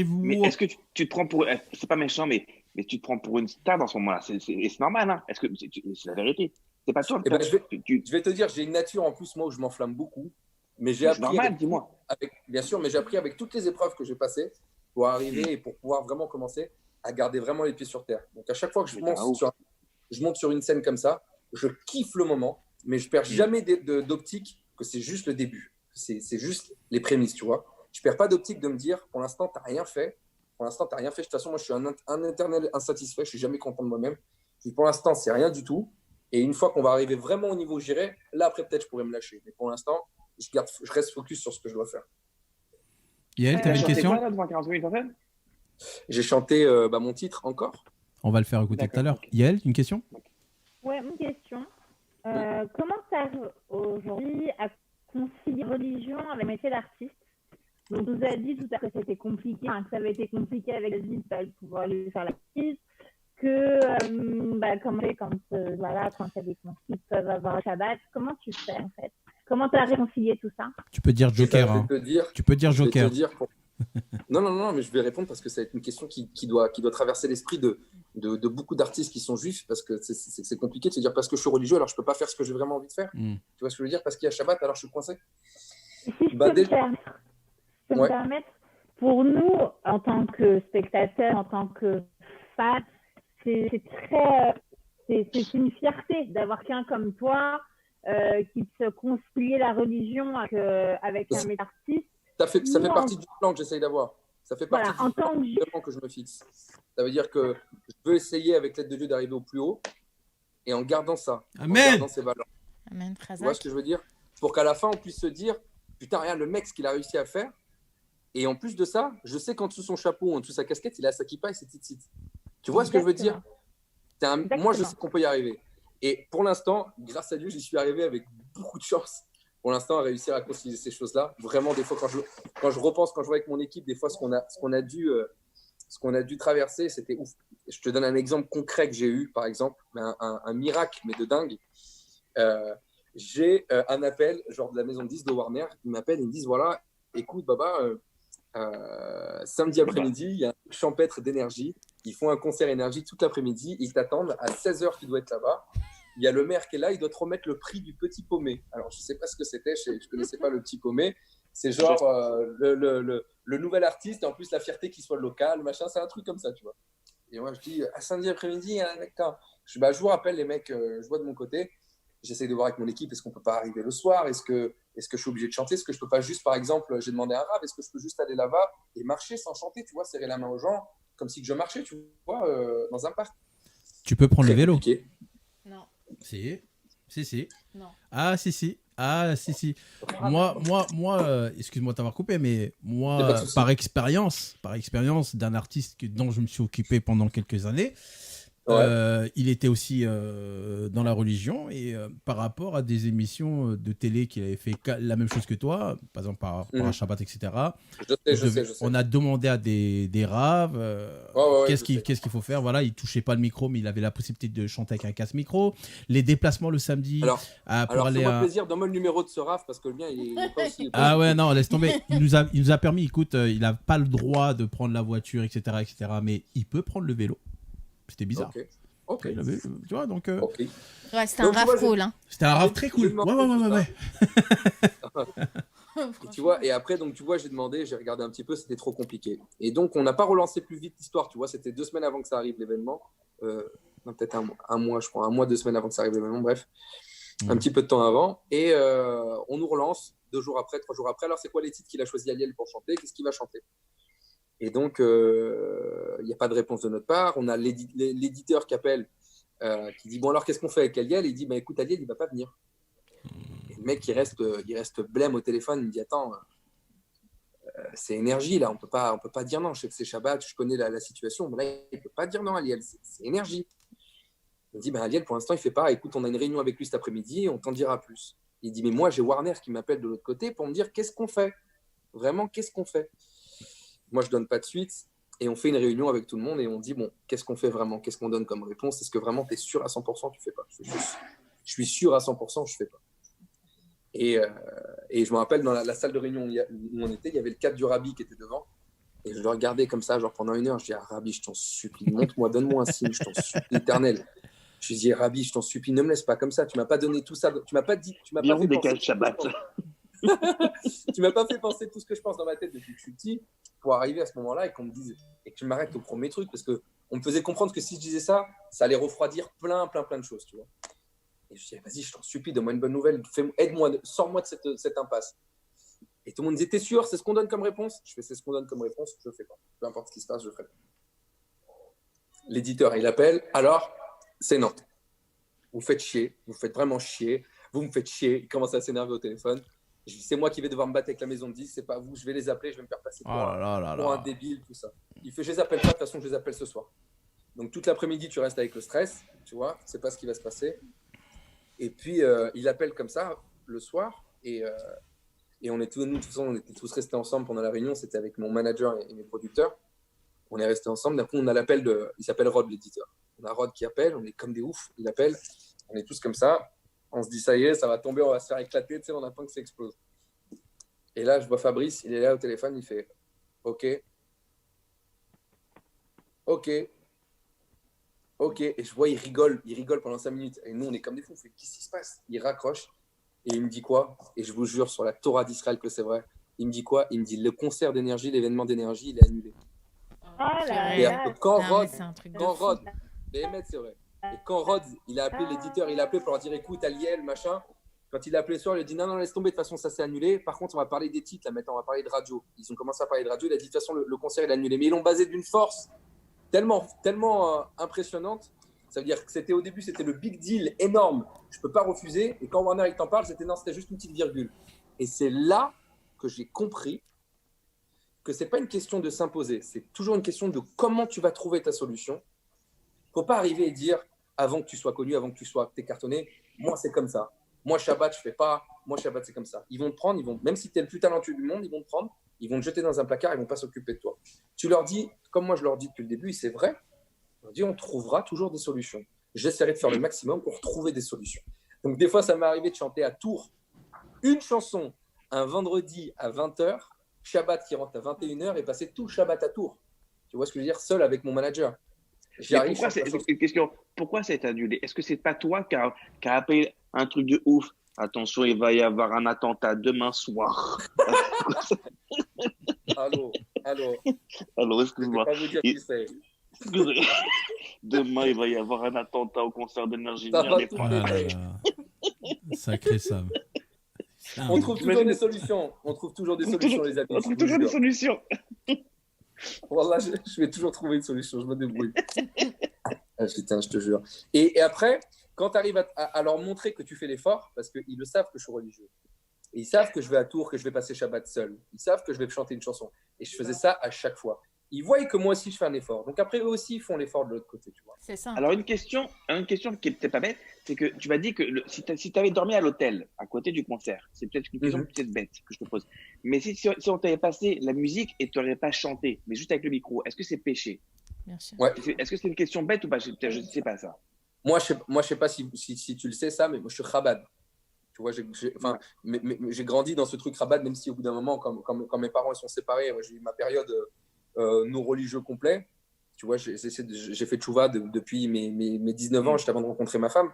Mais est-ce que tu te prends pour. C'est pas méchant, mais tu te prends pour une star dans ce moment-là. C'est normal, hein? Est-ce que c'est la vérité? C'est pas sûr. Je vais te dire, j'ai une nature en plus, moi, où je m'enflamme beaucoup. Mais j'ai appris. Normal, dis-moi. Bien sûr, mais j'ai appris avec toutes les épreuves que j'ai passées pour arriver et pour pouvoir vraiment commencer à garder vraiment les pieds sur terre. Donc, à chaque fois que je monte sur une scène comme ça, je kiffe le moment, mais je perds jamais d'optique que c'est juste le début. C'est juste les prémices, tu vois. Je perds pas d'optique de me dire, pour l'instant, tu n'as rien fait. De toute façon, moi, je suis un éternel insatisfait. Je suis jamais content de moi-même. Pour l'instant, c'est rien du tout. Et une fois qu'on va arriver vraiment au niveau où j'irai, là, après, peut-être, je pourrais me lâcher. Mais pour l'instant, je reste focus sur ce que je dois faire. Yael, tu avais une question? Quoi, là, devant 40 000 personnes? J'ai chanté mon titre encore. On va le faire écouter tout à l'heure. Yael, une question? Ouais, une question. Comment tu arrives aujourd'hui à concilier religion avec le métier d'artiste? Donc, vous avez dit tout à l'heure que c'était compliqué, que ça avait été compliqué avec le disque de pouvoir aller faire l'artiste, que quand il y a des conflits qui peuvent avoir un Shabbat, comment tu fais en fait? Comment tu as réconcilié tout ça? Tu peux dire Joker. Hein. Tu peux dire Joker. Non, mais je vais répondre parce que ça va être une question qui doit traverser l'esprit de beaucoup d'artistes qui sont juifs, parce que c'est compliqué de se dire parce que je suis religieux, alors je peux pas faire ce que j'ai vraiment envie de faire. Tu vois ce que je veux dire? Parce qu'il y a Shabbat, alors je suis coincé. Si je peux me permettre, pour nous, en tant que spectateurs, en tant que fans, c'est une fierté d'avoir quelqu'un comme toi qui se concilie la religion avec un métier d'artiste. Ça fait partie du plan que j'essaye d'avoir. Ça fait partie du plan que je me fixe. Ça veut dire que je veux essayer, avec l'aide de Dieu, d'arriver au plus haut et en gardant ça, en gardant ces valeurs. Amen. Tu vois ce que je veux dire? Pour qu'à la fin, on puisse se dire, putain, regarde le mec, ce qu'il a réussi à faire. Et en plus de ça, je sais qu'en dessous son chapeau, en dessous sa casquette, il a sa kippa et ses tzitzit. Tu vois ce que je veux dire? Moi, je sais qu'on peut y arriver. Et pour l'instant, grâce à Dieu, j'y suis arrivé avec beaucoup de chance. Pour l'instant, à réussir à concilier ces choses-là. Vraiment, des fois, quand je repense, quand je vois avec mon équipe, des fois, ce qu'on a dû traverser, c'était ouf. Je te donne un exemple concret que j'ai eu, par exemple, un miracle, mais de dingue. J'ai un appel, genre de la maison de 10 de Warner. Ils m'appellent, ils me disent, voilà, écoute, Baba, samedi après-midi, il y a un champêtre d'énergie. Ils font un concert énergie toute l'après-midi. Ils t'attendent. À 16h, tu dois être là-bas. Il y a le maire qui est là. Il doit te remettre le prix du petit paumé. Alors, je ne sais pas ce que c'était. Je ne connaissais pas le petit paumé. C'est genre le nouvel artiste. Et en plus, la fierté qu'il soit local. Machin, c'est un truc comme ça, tu vois. Et moi, je dis, à samedi après-midi, il y a un mec. Je vous rappelle, les mecs, je vois de mon côté. J'essaie de voir avec mon équipe, est-ce qu'on ne peut pas arriver le soir? Est-ce que je suis obligé de chanter? Est-ce que je ne peux pas juste, par exemple, j'ai demandé à un rave, est-ce que je peux juste aller là-bas et marcher sans chanter, tu vois, serrer la main aux gens, comme si je marchais, tu vois, dans un parc. Tu peux prendre le vélo? Non. Si. Non. Ah, si. Moi, excuse-moi de t'avoir coupé, mais moi, par expérience d'un artiste dont je me suis occupé pendant quelques années, il était aussi dans la religion, et par rapport à des émissions de télé qu'il avait fait la même chose que toi, par exemple par Shabbat, etc. Je sais. On a demandé à des raves qu'est-ce qu'il faut faire. Voilà, il touchait pas le micro, mais il avait la possibilité de chanter avec un casse-micro. Les déplacements le samedi. Alors, aller fais-moi plaisir, donne-moi le numéro de ce rave, parce que le mien, il est pas aussi. Ah ouais, non, laisse tomber. Il nous a permis, écoute, il n'a pas le droit de prendre la voiture, etc., mais il peut prendre le vélo. C'était bizarre. Ok. Tu vois, donc. Ouais, c'était un rave cool. Hein. C'était un rave très cool. Ouais. Et tu vois, et après, donc, tu vois, j'ai regardé un petit peu, c'était trop compliqué. Et donc, on n'a pas relancé plus vite l'histoire, tu vois, c'était 2 semaines avant que ça arrive, l'événement. Non, peut-être un mois, je crois, 2 semaines avant que ça arrive, l'événement, bref. Un petit peu de temps avant. Et on nous relance 2 jours après, 3 jours après. Alors, c'est quoi les titres qu'il a choisi Aliel pour chanter? Qu'est-ce qu'il va chanter? Et donc, il n'y a pas de réponse de notre part. On a l'éditeur qui appelle, qui dit, bon, alors, qu'est-ce qu'on fait avec Aliel? Il dit, bah, écoute, Aliel, il ne va pas venir. Et le mec, il reste blême au téléphone. Il me dit, attends, c'est énergie, là. On peut pas dire non. Je sais que c'est Shabbat, je connais la situation. Mais là, il ne peut pas dire non, Aliel. C'est énergie. Il me dit, bah, Aliel, pour l'instant, il ne fait pas. Écoute, on a une réunion avec lui cet après-midi et on t'en dira plus. Il dit, mais moi, j'ai Warner qui m'appelle de l'autre côté pour me dire, qu'est-ce qu'on fait? Vraiment, qu'est-ce qu'on fait? Moi, je ne donne pas de suite et on fait une réunion avec tout le monde et on dit, bon, qu'est-ce qu'on fait vraiment? Qu'est-ce qu'on donne comme réponse? Est-ce que vraiment tu es sûr à 100% tu ne fais pas? Je suis sûr à 100% je ne fais pas. Et je me rappelle, dans la salle de réunion où on était, il y avait le cadre du rabbi qui était devant. Et je le regardais comme ça, genre pendant 1 heure. Je dis, Rabbi, je t'en supplie, montre-moi, donne-moi un signe, je t'en supplie, éternel. Je lui dis, Rabbi, je t'en supplie, ne me laisse pas comme ça. Tu ne m'as pas donné tout ça. Tu ne m'as pas dit. Tu m'as pas fait penser Shabbat. Tu m'as pas fait penser tout ce que je pense dans ma tête depuis que je suis petit, pour arriver à ce moment-là et qu'on me dise et que tu m'arrêtes au premier truc, parce que on me faisait comprendre que si je disais ça, ça allait refroidir plein de choses, tu vois. Et je dis, vas-y, je t'en supplie, donne-moi une bonne nouvelle, aide-moi, sors-moi de cette impasse. Et tout le monde disait, t'es sûr, c'est ce qu'on donne comme réponse? Je fais, c'est ce qu'on donne comme réponse, je le fais pas. Peu importe ce qui se passe, je le ferai pas. L'éditeur, il appelle, alors, c'est non. Vous faites chier, vous faites vraiment chier, vous me faites chier, il commence à s'énerver au téléphone. C'est moi qui vais devoir me battre avec la maison de 10, c'est pas vous, je vais les appeler, je vais me faire passer pour un débile, tout ça. Il fait, je les appelle pas, de toute façon, je les appelle ce soir. Donc, toute l'après-midi, tu restes avec le stress, tu vois, tu sais pas ce qui va se passer. Et puis, il appelle comme ça le soir, et on est nous, de toute façon, on était tous restés ensemble pendant la réunion, c'était avec mon manager et mes producteurs. On est restés ensemble, d'un coup, on a l'appel il s'appelle Rod, l'éditeur. On a Rod qui appelle, on est comme des oufs, il appelle, on est tous comme ça. On se dit, ça y est, ça va tomber, on va se faire éclater, tu sais, on attend que ça explose. Et là, je vois Fabrice, il est là au téléphone, il fait OK. Et je vois, il rigole pendant 5 minutes. Et nous, on est comme des fous, on fait, qu'est-ce qui se passe? Il raccroche et il me dit quoi? Et je vous jure sur la Torah d'Israël que c'est vrai. Il me dit quoi? Il me dit, le concert d'énergie, l'événement d'énergie, il est annulé. Et quand Rod, c'est vrai. Et quand Rod, il a appelé l'éditeur, il a appelé pour leur dire, écoute, Aliel, machin. Quand il a appelé le soir, il a dit, non, laisse tomber, de toute façon, ça s'est annulé. Par contre, on va parler des titres, là, maintenant, on va parler de radio. Ils ont commencé à parler de radio, il a dit, de toute façon, le concert, il est annulé. Mais ils l'ont basé d'une force tellement impressionnante. Ça veut dire que c'était au début, c'était le big deal énorme. Je ne peux pas refuser. Et quand Warner, il t'en parle, c'était juste une petite virgule. Et c'est là que j'ai compris que ce n'est pas une question de s'imposer. C'est toujours une question de comment tu vas trouver ta solution. Il ne faut pas arriver et dire, avant que tu sois connu, avant que tu sois cartonné, moi, c'est comme ça. Moi, Shabbat, je ne fais pas. Moi, Shabbat, c'est comme ça. Ils vont te prendre, même si tu es le plus talentueux du monde, ils vont te prendre, ils vont te jeter dans un placard, ils ne vont pas s'occuper de toi. Tu leur dis, comme moi, je leur dis depuis le début, et c'est vrai, on dit, on trouvera toujours des solutions. J'essaierai de faire le maximum pour trouver des solutions. Donc, des fois, ça m'est arrivé de chanter à Tours une chanson un vendredi à 20h, Shabbat qui rentre à 21h et passer tout le Shabbat à Tours. Tu vois ce que je veux dire? Seul avec mon manager. Pourquoi ça a été annulé? Est-ce que c'est pas toi qui a appelé un truc de ouf? Attention, il va y avoir un attentat demain soir. Allô, excuse-moi. Je vais pas vous dire qui c'est. Demain, il va y avoir un attentat au concert d'énergie. Sacré Sam. On trouve toujours des solutions. On trouve toujours des solutions, les amis. On trouve toujours des solutions. Voilà, je vais toujours trouver une solution. Je me débrouille. Putain, je te jure. Et après, quand tu arrives à leur montrer que tu fais l'effort, parce qu'ils le savent que je suis religieux, et ils savent que je vais à Tours, que je vais passer Shabbat seul, ils savent que je vais chanter une chanson. Et je faisais ça à chaque fois. Ils voient que moi aussi, je fais un effort. Donc après, eux aussi, ils font l'effort de l'autre côté, tu vois. C'est ça. Alors, une question qui est peut-être pas bête, c'est que tu m'as dit que si tu avais dormi à l'hôtel, à côté du concert, c'est peut-être une question peut-être bête que je te pose. Mais si on t'avait passé la musique et tu n'aurais pas chanté, mais juste avec le micro, est-ce que c'est péché? Bien sûr. Ouais. Est-ce que c'est une question bête ou pas? Je ne sais pas ça. Moi, je sais pas si tu le sais, ça, mais moi, je suis Chabad. Tu vois, j'ai grandi dans ce truc Chabad, même si au bout d'un moment, quand mes parents ils sont séparés, moi, j'ai eu ma période non religieux complet. Tu vois, j'ai fait tchouva depuis mes 19 ans, juste avant de rencontrer ma femme.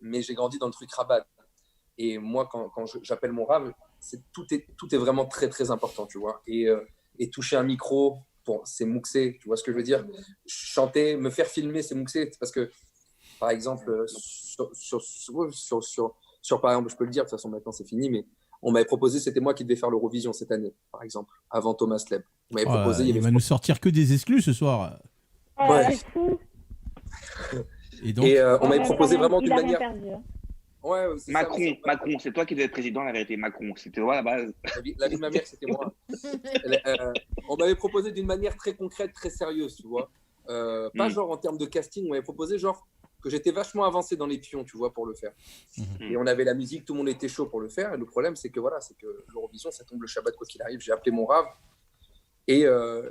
Mais j'ai grandi dans le truc Chabad. Et moi, quand j'appelle mon Rav, tout est vraiment très, très important, tu vois. Et toucher un micro, c'est mouxé, tu vois ce que je veux dire? Chanter, me faire filmer, c'est mouxé. Parce que, par exemple, par exemple, je peux le dire, de toute façon, maintenant, c'est fini, mais on m'avait proposé, c'était moi qui devais faire l'Eurovision cette année, par exemple, avant Thomas Leb. On m'avait proposé. Il va nous sortir que des exclus ce soir. Ouais. Et donc, on m'avait proposé vraiment d'une manière. Ouais, Macron, c'est toi qui devais être président, la vérité. Macron, c'était toi à la base. La vie de ma mère, c'était moi. On m'avait proposé d'une manière très concrète, très sérieuse, tu vois. Pas genre en termes de casting, on m'avait proposé genre que j'étais vachement avancé dans les pions, tu vois, pour le faire. Et on avait la musique, tout le monde était chaud pour le faire. Et le problème, c'est que l'Eurovision, ça tombe le Shabbat quoi qu'il arrive. J'ai appelé mon Rav et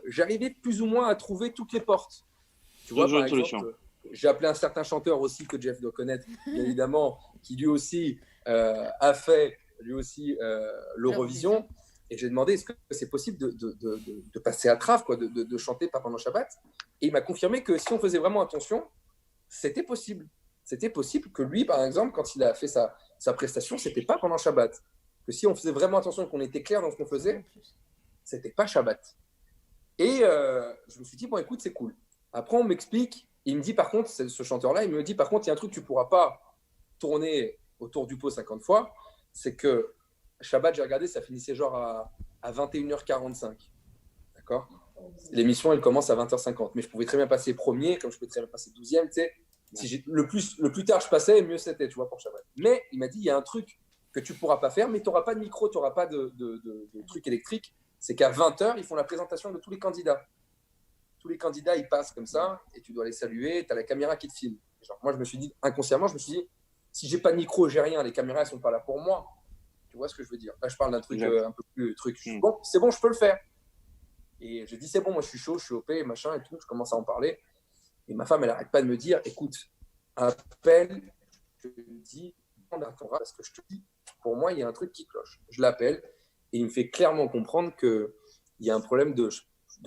j'arrivais plus ou moins à trouver toutes les portes. Tu vois, par exemple, j'ai appelé un certain chanteur aussi que Jeff doit connaître, bien évidemment, qui lui aussi a fait l'Eurovision. Et j'ai demandé est-ce que c'est possible de passer à trave, quoi, de chanter pas pendant Shabbat. Et il m'a confirmé que si on faisait vraiment attention, c'était possible. C'était possible que lui, par exemple, quand il a fait sa prestation, c'était pas pendant Shabbat. Que si on faisait vraiment attention et qu'on était clair dans ce qu'on faisait, c'était pas Shabbat. Et je me suis dit, bon, écoute, c'est cool. Après, on m'explique. Il me dit, par contre, ce chanteur-là, il me dit, par contre, il y a un truc que tu ne pourras pas tourner autour du pot 50 fois. C'est que Shabbat, j'ai regardé, ça finissait genre à 21h45. D'accord? L'émission, elle commence à 20h50. Mais je pouvais très bien passer premier, comme je pouvais très bien passer 12e. Tu sais, le plus tard je passais, mieux c'était, tu vois, pour Shabbat. Mais il m'a dit, il y a un truc que tu ne pourras pas faire, mais tu n'auras pas de micro, tu n'auras pas de truc électrique. C'est qu'à 20h, ils font la présentation de tous les candidats. Tous les candidats, ils passent comme ça, et tu dois les saluer, tu as la caméra qui te filme. Genre, moi, je me suis dit, inconsciemment, si j'ai pas de micro, j'ai rien, les caméras, elles sont pas là pour moi. Tu vois ce que je veux dire? Là, je parle d'un truc un peu plus truc. Bon, c'est bon, je peux le faire. Et j'ai dit, c'est bon, moi, je suis chaud, je suis OP, machin et tout. Je commence à en parler. Et ma femme, elle n'arrête pas de me dire, écoute, appelle, je te dis, parce que je te dis, pour moi, il y a un truc qui cloche. Je l'appelle et il me fait clairement comprendre qu'il y a un problème qui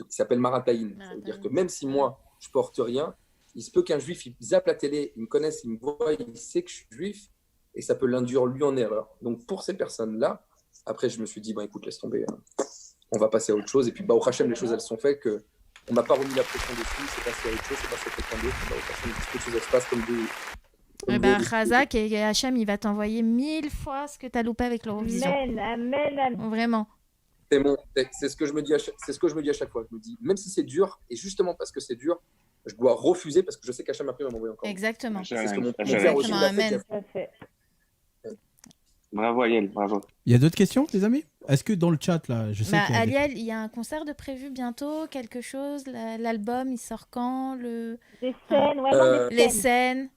s'appelle Marataïn. Ça veut dire que même si moi, je porte rien, il se peut qu'un juif, il zappe la télé, il me connaisse, il me voit, il sait que je suis juif et ça peut l'induire lui en erreur. Donc pour ces personnes-là, après, je me suis dit, écoute, laisse tomber, hein. On va passer à autre chose. Et puis, au Hachem, les choses, elles sont faites que on n'a pas remis la pression dessus, c'est passé à autre chose, c'est passé à quelqu'un d'autre. Au Hachem, toutes les choses, elles se passent comme des... Razak et Hachem, il va t'envoyer 1000 fois ce que tu as loupé avec l'Eurovision. Amen. Vraiment. C'est ce que je me dis à chaque fois. Je me dis, même si c'est dur, et justement parce que c'est dur, je dois refuser parce que je sais qu'Hachem après va m'envoyer encore. Exactement. C'est ce que mon père aussi l'a fait. Bravo Aliel, bravo. Il y a d'autres questions, les amis? Est-ce que dans le chat, là, je sais qu'il y a Aliel, il y a un concert de prévu bientôt, quelque chose? L'album, il sort quand? Les scènes, les scènes.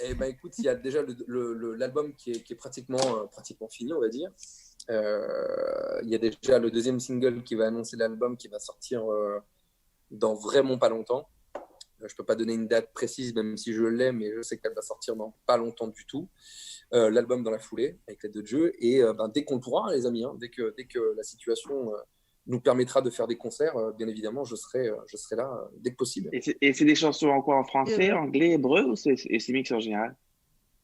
Eh ben, écoute, il y a déjà l'album qui est pratiquement fini, on va dire. Il y a déjà le deuxième single qui va annoncer l'album qui va sortir dans vraiment pas longtemps. Je peux pas donner une date précise, même si je l'ai, mais je sais qu'elle va sortir dans pas longtemps du tout. L'album dans la foulée, avec l'aide de Dieu. Et dès qu'on le pourra, les amis, hein, dès que la situation nous permettra de faire des concerts, bien évidemment, je serai là dès que possible. Et c'est des chansons en français, anglais, hébreu, ou c'est mix en général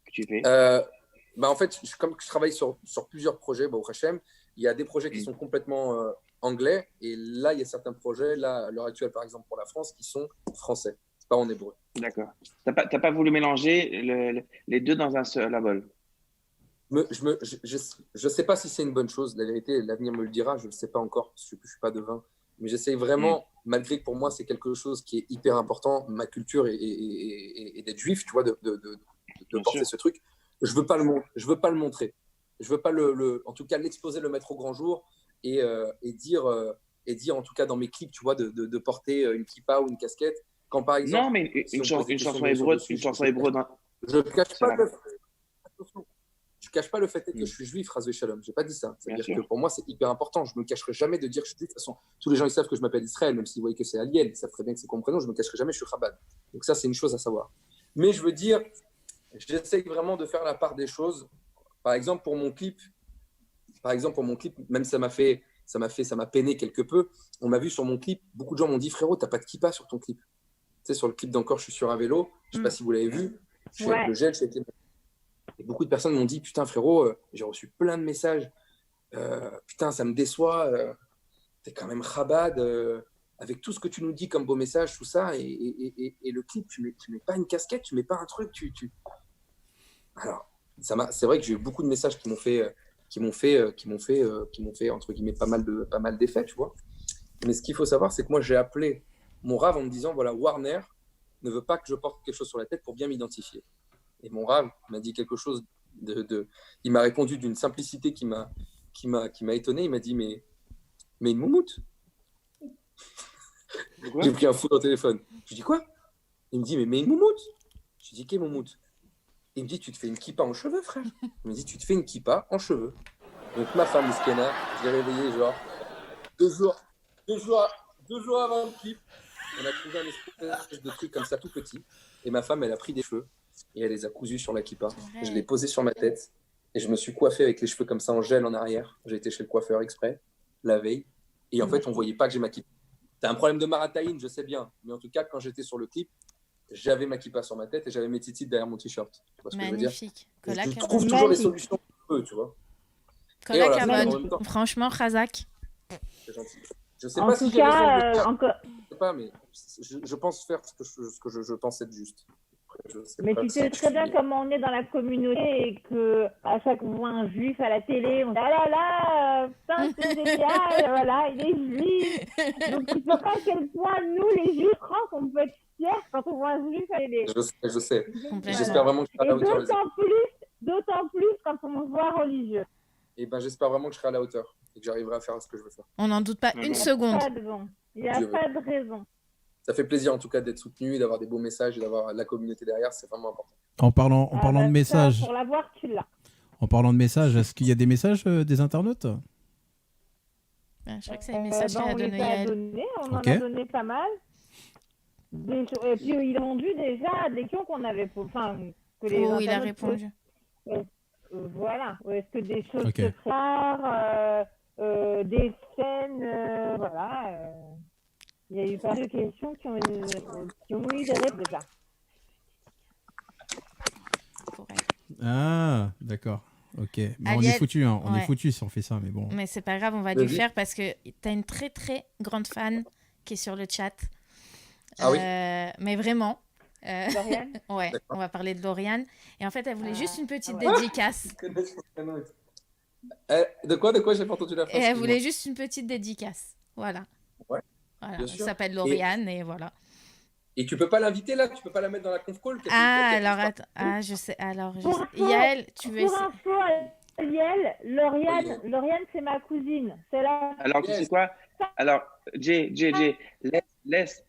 que tu fais? En fait, comme je travaille sur plusieurs projets, au Hachem, il y a des projets qui sont complètement anglais, et là, il y a certains projets, là, à l'heure actuelle, par exemple, pour la France, qui sont français. C'est pas en hébreu. D'accord. T'as pas voulu mélanger les deux dans un seul album? Je sais pas si c'est une bonne chose. La vérité, l'avenir me le dira. Je ne sais pas encore. Je suis pas devin. Mais j'essaie vraiment, malgré que pour moi, c'est quelque chose qui est hyper important, ma culture et d'être juif, tu vois, de porter ce truc. Je veux pas le montrer. Je veux pas en tout cas, l'exposer, le mettre au grand jour et dire, en tout cas, dans mes clips, tu vois, de porter une kippa ou une casquette. Quand par exemple. Non, mais une chanson hébreu dans. Je cache pas le fait que je suis juif, Razvé Shalom. J'ai pas dit ça. C'est-à-dire que pour moi, c'est hyper important. Je me cacherai jamais de dire que je suis juif. De toute façon, tous les gens ils savent que je m'appelle Israël, même s'ils voient que c'est Aliel, ils savent très bien que c'est mon prénom. Je me cacherai jamais, je suis Chabad. Donc ça, c'est une chose à savoir. Mais je veux dire, j'essaye vraiment de faire la part des choses. Par exemple, pour mon clip, même ça m'a peiné quelque peu. On m'a vu sur mon clip, beaucoup de gens m'ont dit, frérot, t'as pas de kippa sur ton clip. Tu sais, sur le clip d'Encore, je suis sur un vélo. Je sais pas si vous l'avez vu. Je suis avec le gel, et beaucoup de personnes m'ont dit, putain, frérot, j'ai reçu plein de messages. Putain, ça me déçoit. T'es quand même Chabad. Avec tout ce que tu nous dis comme beau message, tout ça. Et le clip, tu mets pas une casquette, tu mets pas un truc. Alors, c'est vrai que j'ai eu beaucoup de messages qui m'ont fait entre guillemets pas mal d'effets, tu vois. Mais ce qu'il faut savoir, c'est que moi, j'ai appelé mon Rav en me disant, voilà, Warner ne veut pas que je porte quelque chose sur la tête pour bien m'identifier. Et mon Rav m'a dit quelque chose il m'a répondu d'une simplicité qui m'a étonné. Il m'a dit, mais une moumoute. J'ai pris un fou dans le téléphone. Je dis quoi? Il me dit, mais une moumoute. Je dis, qu'est moumoute? Il me dit, tu te fais une kippa en cheveux, frère. Il me dit, tu te fais une kippa en cheveux. Donc ma femme, Miskena, je l'ai réveillée genre 2 jours avant le clip. On a trouvé un espèce de truc comme ça, tout petit. Et ma femme, elle a pris des cheveux et elle les a cousus sur la kippa. Je l'ai posé sur ma tête et je me suis coiffé avec les cheveux comme ça en gel en arrière. J'ai été chez le coiffeur exprès la veille. Et en fait, on voyait pas que j'ai ma kippa. T'as un problème de Marataïn, je sais bien. Mais en tout cas, quand j'étais sur le clip, j'avais ma kippa sur ma tête et j'avais mes titites derrière mon t-shirt. Tu vois ce que je veux dire? Je trouve toujours les solutions un peu, tu vois. Franchement, Razak. C'est gentil. Je sais pas si j'ai raison de faire. Je sais pas, mais je pense faire ce que je pense être juste. Mais tu sais très bien comment on est dans la communauté et qu'à chaque fois on voit un juif à la télé, on dit ah là là, putain c'est génial, voilà, il est juif. Donc tu sais pas à quel point nous les juifs France on peut être fiers quand on voit un juif à la télé. Je sais. J'espère vraiment que tu vas d'autant plus d'autant plus quand on se voit religieux. Et ben, j'espère vraiment que je serai à la hauteur et que j'arriverai à faire ce que je veux faire. On n'en doute pas une seconde. Il n'y a pas de raison. Ça fait plaisir en tout cas d'être soutenu et d'avoir des beaux messages et d'avoir la communauté derrière, c'est vraiment important. En parlant de messages. Pour l'avoir, tu l'as. En parlant de messages, est-ce qu'il y a des messages des internautes? Je crois que c'est les messages qu'il a donné Yael. On en a donné pas mal. Et puis ils ont rendu déjà des questions qu'on avait... il a répondu. Voilà. Est-ce que des choses se préparent, des scènes, voilà. Il y a eu pas mal de questions qui ont eu des réponses déjà. Ah, d'accord. Ok. Mais on est foutu, hein. On est foutu si on fait ça, mais bon. Mais c'est pas grave, on va lui faire parce que t'as une très très grande fan qui est sur le chat. Ah oui. Mais vraiment. Lauriane. Ouais, on va parler de Lauriane. Et en fait, elle voulait juste une petite dédicace. De quoi j'ai pas entendu la phrase. Et elle voulait juste une petite dédicace. Voilà. Ouais. Voilà. Elle s'appelle Lauriane et voilà. Et tu peux pas l'inviter là? Tu peux pas la mettre dans la conf call? Alors attends. Je sais. Yael, tu veux essayer. Pour info, Yael, Lauriane, c'est ma cousine. C'est là. Alors, tu sais quoi? Alors, Jay, laisse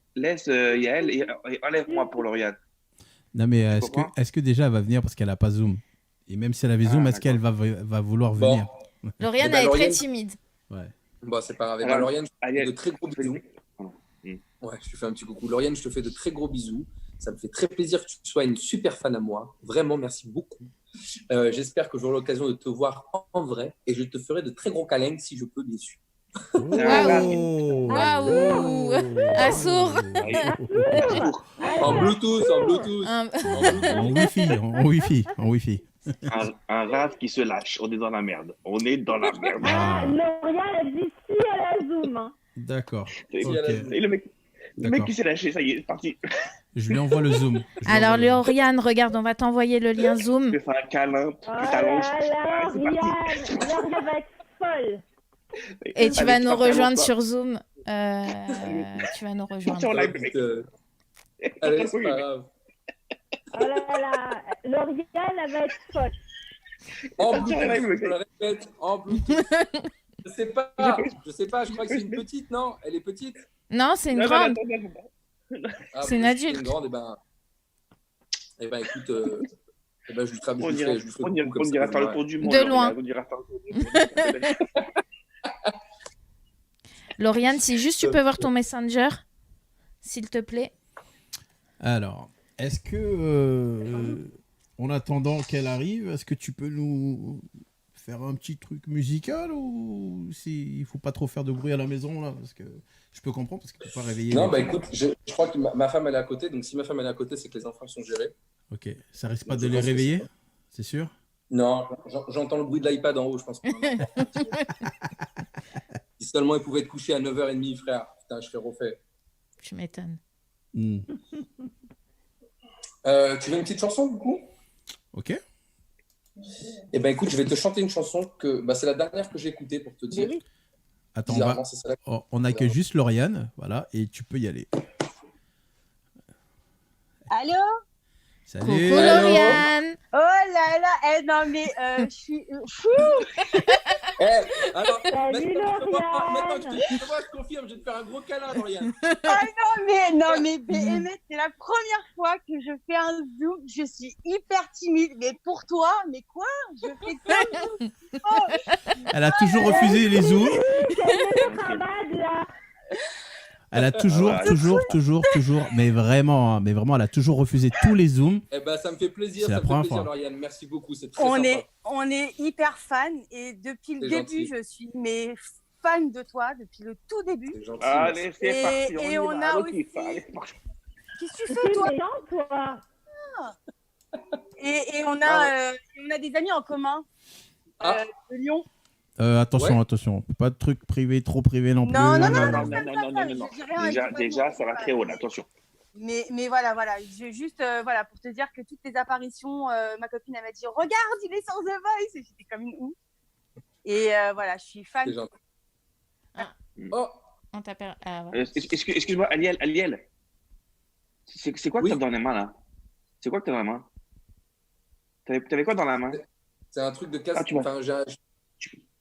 Yael et enlève-moi pour Lauriane. Non, mais est-ce que déjà elle va venir parce qu'elle a pas Zoom? Et même si elle avait Zoom, est-ce qu'elle va vouloir venir? Lauriane, elle est très timide. Ouais. Bon, c'est pas grave. Alors, Lauriane, je te fais de très gros bisous. Ouais, je te fais un petit coucou. Lauriane, je te fais de très gros bisous. Ça me fait très plaisir que tu sois une super fan à moi. Vraiment, merci beaucoup. J'espère que j'aurai l'occasion de te voir en vrai et je te ferai de très gros câlins si je peux, bien sûr. Waouh! Assour! En Bluetooth. En Wi-Fi. Un rave qui se lâche. On est dans la merde. Lauriane, elle dit si elle a Zoom. Hein. D'accord. Et le mec qui s'est lâché, ça y est, c'est parti. Je lui envoie le Zoom. Alors, Lauriane, regarde, on va t'envoyer le lien Zoom. Je fais un câlin, tu t'allonges. Lauriane va être folle. Et tu vas nous rejoindre sur Zoom. Tu vas nous rejoindre. Allez, c'est pas grave. Oh là là, Lauriane, elle va être folle. En Bluetooth, je le répète, en Bluetooth. Je sais pas, je crois que c'est une petite, non? Elle est petite? Non, c'est une grande. C'est une adulte. C'est une grande, et ben écoute, je lui ferai on ira faire le tour du monde. De loin. Lauriane, si juste tu peux voir ton Messenger, s'il te plaît. Alors, est-ce que, en attendant qu'elle arrive, est-ce que tu peux nous faire un petit truc musical ou il faut pas trop faire de bruit à la maison là, parce que je peux comprendre parce que tu peux pas réveiller. Non, écoute, je crois que ma femme elle est à côté, donc si ma femme elle est à côté, c'est que les enfants sont gérés. Ok, ça risque pas de les réveiller, c'est sûr? Non, j'entends le bruit de l'iPad en haut, je pense. Si seulement ils pouvaient être couchés à 9h30, frère. Putain, je serais refait. Je m'étonne. Tu veux une petite chanson, du coup? Ok. Eh ben écoute, je vais te chanter une chanson que c'est la dernière que j'ai écoutée pour te dire. Attends, on accueille juste Lauriane, voilà, et tu peux y aller. Allô? Salut. Coucou Lauriane. Oh là là, non mais je suis fou. Alors, Salut maintenant que je confirme, je vais te faire un gros câlin, Lauriane. non mais BMS, c'est la première fois que je fais un Zoom. Je suis hyper timide, mais pour toi, mais quoi? Je fais plein de Zoom. Elle a toujours refusé les Zooms. Elle a toujours, mais vraiment, elle a toujours refusé tous les Zooms. Eh ben, ça me fait plaisir, Lauriane. Merci beaucoup, c'est très sympa. On est hyper fans et depuis le début, je suis fan de toi, depuis le tout début. C'est gentil. Allez, c'est parti. Et on a aussi... Qu'est-ce que tu fais, toi? Et on a des amis en commun de Lyon. Attention, pas de trucs privés, trop privés non plus. Non. Déjà, ça va très haut, là, attention. Mais voilà, je vais juste pour te dire que toutes les apparitions, ma copine elle m'a dit regarde, il est sur The Voice, et j'étais comme une ouf. Et voilà, je suis fan. C'est gentil. On t'appelle. Excuse-moi, Aliel. C'est quoi que t'as dans les mains là? C'est quoi que t'as dans les mains? T'avais quoi dans la main? C'est un truc de casse.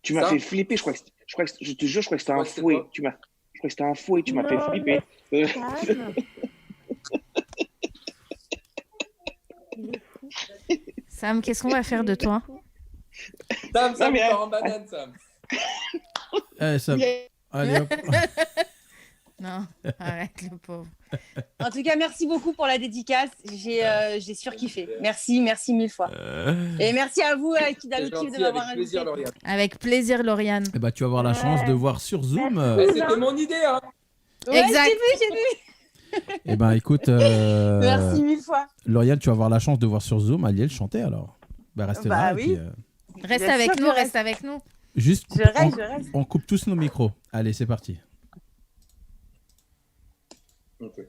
Tu m'as fait flipper, je te jure, je crois que c'était un fouet. Je crois que c'était un fouet, tu m'as fait flipper. Sam, qu'est-ce qu'on va faire de toi? Sam, part en banane, Sam. Sam. Allez, hop. Non, arrête le pauvre. En tout cas, merci beaucoup pour la dédicace. J'ai surkiffé. Merci mille fois. Et merci à vous, Kidaloki, de m'avoir invité. Avec plaisir, Lauriane. Eh ben, tu vas avoir la chance de voir sur Zoom. C'était mon idée, hein. Ouais, exact. J'ai vu. Eh ben, écoute. Merci mille fois. Lauriane, tu vas avoir la chance de voir sur Zoom Aliel chanter alors. Bah, reste là. Oui. Et puis, Reste Bien avec sûr, nous, je reste avec nous. juste, Je reste. on coupe tous nos micros. Allez, c'est parti. Ok.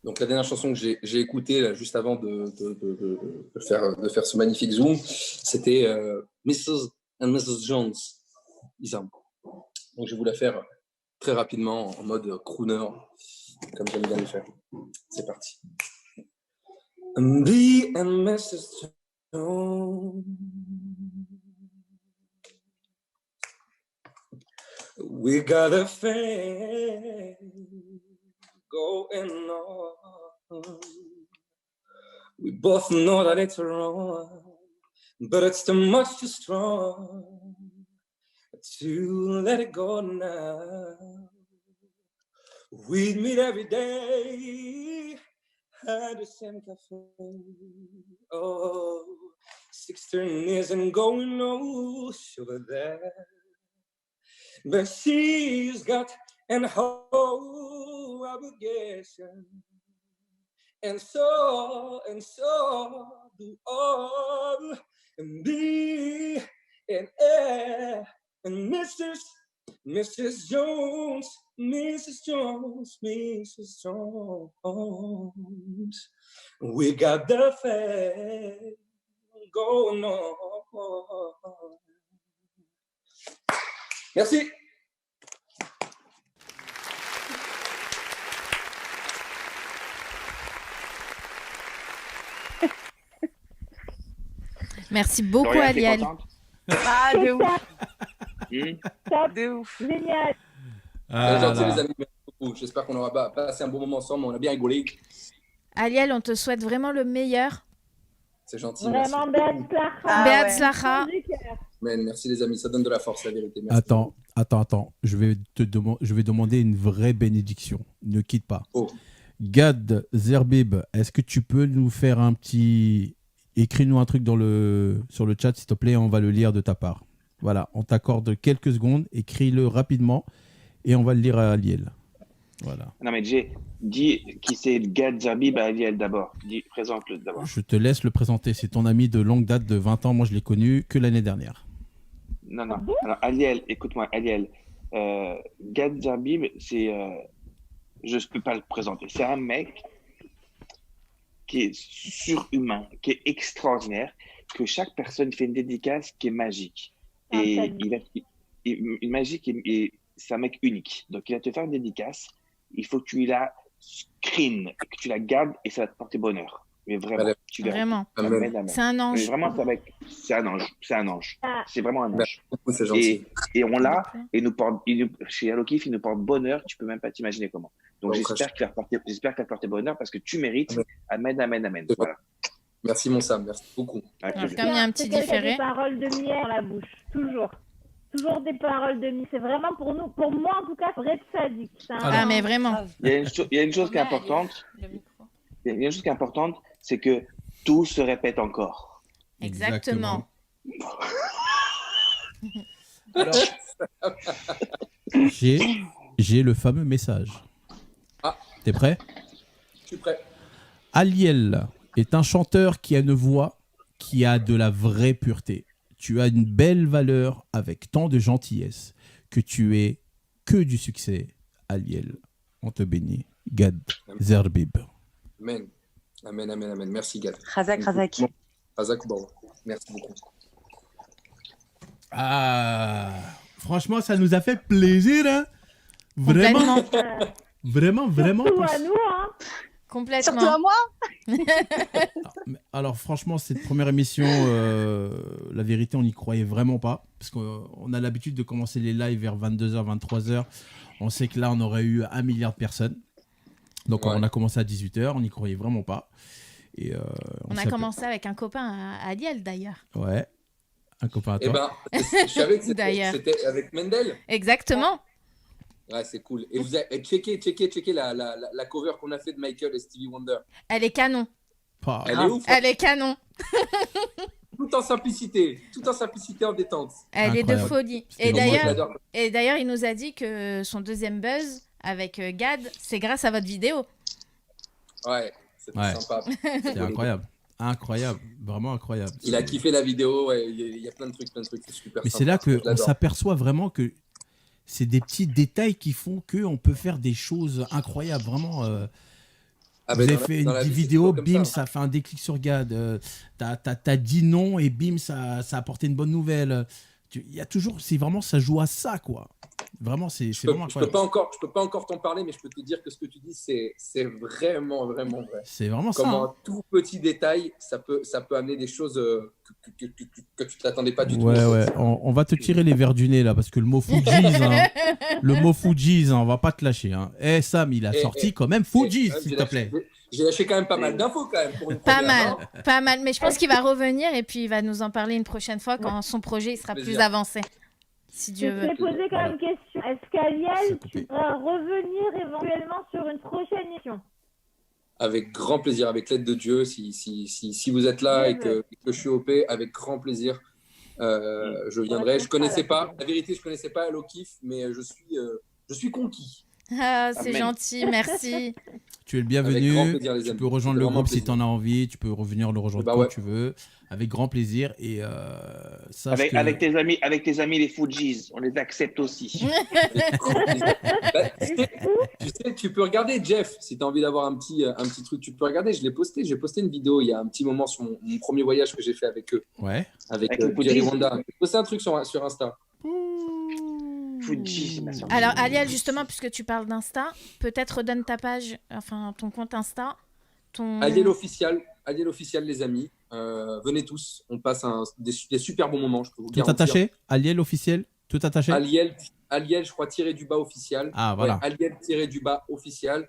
Donc la dernière chanson que j'ai écoutée là, juste avant de faire ce magnifique zoom, c'était Mrs. and Mrs. Jones. Isam. Donc je vais vous la faire très rapidement en mode crooner, comme j'aime bien le faire. C'est parti. Me and Mrs. Jones, we got a thing going on. We both know that it's wrong, but it's too much too strong to let it go now. We meet every day at the same cafe. Oh, 16 years and going no sugar there, but she's got an whole obligation, and so do all, and me and Mrs. Jones, Mrs. Jones, Mrs. Jones. We got the thing going on. Merci. Merci beaucoup, Lauriane, t'es Aliel. contente? Ah, de ouf. Top. De ouf. Génial. Gentil, les amis, merci beaucoup. J'espère qu'on aura passé un bon moment ensemble. On a bien rigolé. Aliel, on te souhaite vraiment le meilleur. C'est gentil. Vraiment, Merci. Beat Slacha. Merci les amis, ça donne de la force, la vérité. Merci. Attends. Je vais demander une vraie bénédiction. Ne quitte pas. Oh. Gad Zerbib, est-ce que tu peux nous faire un petit... Écris-nous un truc sur le chat, s'il te plaît, on va le lire de ta part. Voilà, on t'accorde quelques secondes, écris-le rapidement et on va le lire à Aliel. Voilà. Non, mais Jay, dis qui c'est Gad Zerbib à Aliel d'abord. Présente-le d'abord. Je te laisse le présenter. C'est ton ami de longue date de 20 ans. Moi, je l'ai connu que l'année dernière. Non. Alors, Aliel, écoute-moi, Aliel. Gad Zerbib, c'est. Je ne peux pas le présenter. C'est un mec qui est surhumain, qui est extraordinaire, que chaque personne fait une dédicace qui est magique. Et une magique, et c'est un mec unique. Donc, il va te faire une dédicace. Il faut que tu la screen, que tu la gardes et ça va te porter bonheur. Mais vraiment, tu verras. Vraiment. Amen. C'est un ange. Mais vraiment, c'est un ange. C'est un ange. C'est vraiment un ange. C'est gentil. Et on l'a, et chez Allokif, il nous porte bonheur. Tu peux même pas t'imaginer comment. Donc, j'espère qu'il va porter bonheur parce que tu mérites. Amen. Voilà. Merci, mon Sam. Merci beaucoup. Alors, comme il y a un petit différé. Des paroles de miel dans la bouche. Toujours des paroles de miel. C'est vraiment pour nous, pour moi en tout cas, vrai de sadique. Mais vraiment. Il y a une chose qui est importante. Il y a une chose qui est importante, c'est que tout se répète encore. Exactement. Alors, j'ai le fameux message. T'es prêt? Je suis prêt. Aliel est un chanteur qui a une voix qui a de la vraie pureté. Tu as une belle valeur avec tant de gentillesse que tu es que du succès, Aliel. On te bénit. Gad Zerbib. Amen. Merci, Gad. Razak. Razak, bon. Merci beaucoup. Franchement, ça nous a fait plaisir. Hein. Vraiment. Vraiment. Surtout à nous, hein. Complètement. Surtout à moi. Alors franchement, cette première émission, la vérité, on n'y croyait vraiment pas. Parce qu'on a l'habitude de commencer les lives vers 22h, 23h. On sait que là, on aurait eu 1 milliard de personnes. Donc on a commencé à 18h, on n'y croyait vraiment pas. Et, on a commencé avec un copain à Liel d'ailleurs. Ouais, un copain à toi. Eh ben, je savais que c'était avec Mendel. Exactement. Ouais, c'est cool. Et vous avez checké la cover qu'on a fait de Michael et Stevie Wonder. Elle est canon. Elle est ouf. Elle est canon. Tout en simplicité, en détente. Elle est de folie. Et d'ailleurs, il nous a dit que son deuxième buzz avec Gad, c'est grâce à votre vidéo. Ouais, c'était sympa. C'était incroyable. Incroyable, vraiment incroyable. Il a kiffé la vidéo, ouais, il y a plein de trucs, c'est super Mais sympa. c'est là qu'on s'aperçoit vraiment que c'est des petits détails qui font qu'on peut faire des choses incroyables, vraiment. Vous avez fait une vidéo, bim, ça fait un déclic sur Gad. T'as dit non et bim, ça a apporté une bonne nouvelle. Il y a toujours, c'est vraiment, ça joue à ça, quoi. Vraiment, c'est vraiment incroyable. Je peux pas encore t'en parler, mais je peux te dire que ce que tu dis, c'est vraiment, vraiment vrai. C'est vraiment comme ça. Comme un tout petit détail, ça peut amener des choses que tu t'attendais pas du tout. Ouais. On va te tirer les verres du nez, là, parce que le mot Fugees, on va pas te lâcher. Hein. Sam, il a sorti quand même Fugees, s'il te plaît. J'ai lâché quand même pas mal d'infos, quand même. Pour une pas mal. Mais je pense qu'il va revenir et puis il va nous en parler une prochaine fois quand son projet sera plus avancé. Si Dieu veut. Je vais poser quand même une question. Est-ce qu'à Liel, tu pourras revenir éventuellement sur une prochaine émission? Avec grand plaisir, avec l'aide de Dieu. Si vous êtes là et que je suis OP, avec grand plaisir, je viendrai. Je connaissais pas, la vérité, je connaissais pas Hello Kiff, mais je suis conquis. Ah, c'est gentil, merci. Tu es le bienvenu. Tu peux rejoindre le groupe si tu en as envie. Tu peux revenir le rejoindre quand tu veux. Avec grand plaisir. Et avec tes amis les Fujis, on les accepte aussi. Tu sais, tu peux regarder Jeff si tu as envie d'avoir un petit truc. Tu peux regarder. J'ai posté une vidéo il y a un petit moment sur mon premier voyage que j'ai fait avec eux. Ouais. Avec Jerry Wanda. J'ai posté un truc sur Insta. Alors Aliel, justement, puisque tu parles d'Insta, peut-être redonne ta page, enfin ton compte Insta. Aliel officiel, les amis. Venez tous, on passe des super bons moments. Je peux vous tout attaché, Aliel officiel, tout attaché. Aliel, je crois, tiré-du-bas officiel. Ah voilà. Ouais, Aliel-du-bas officiel.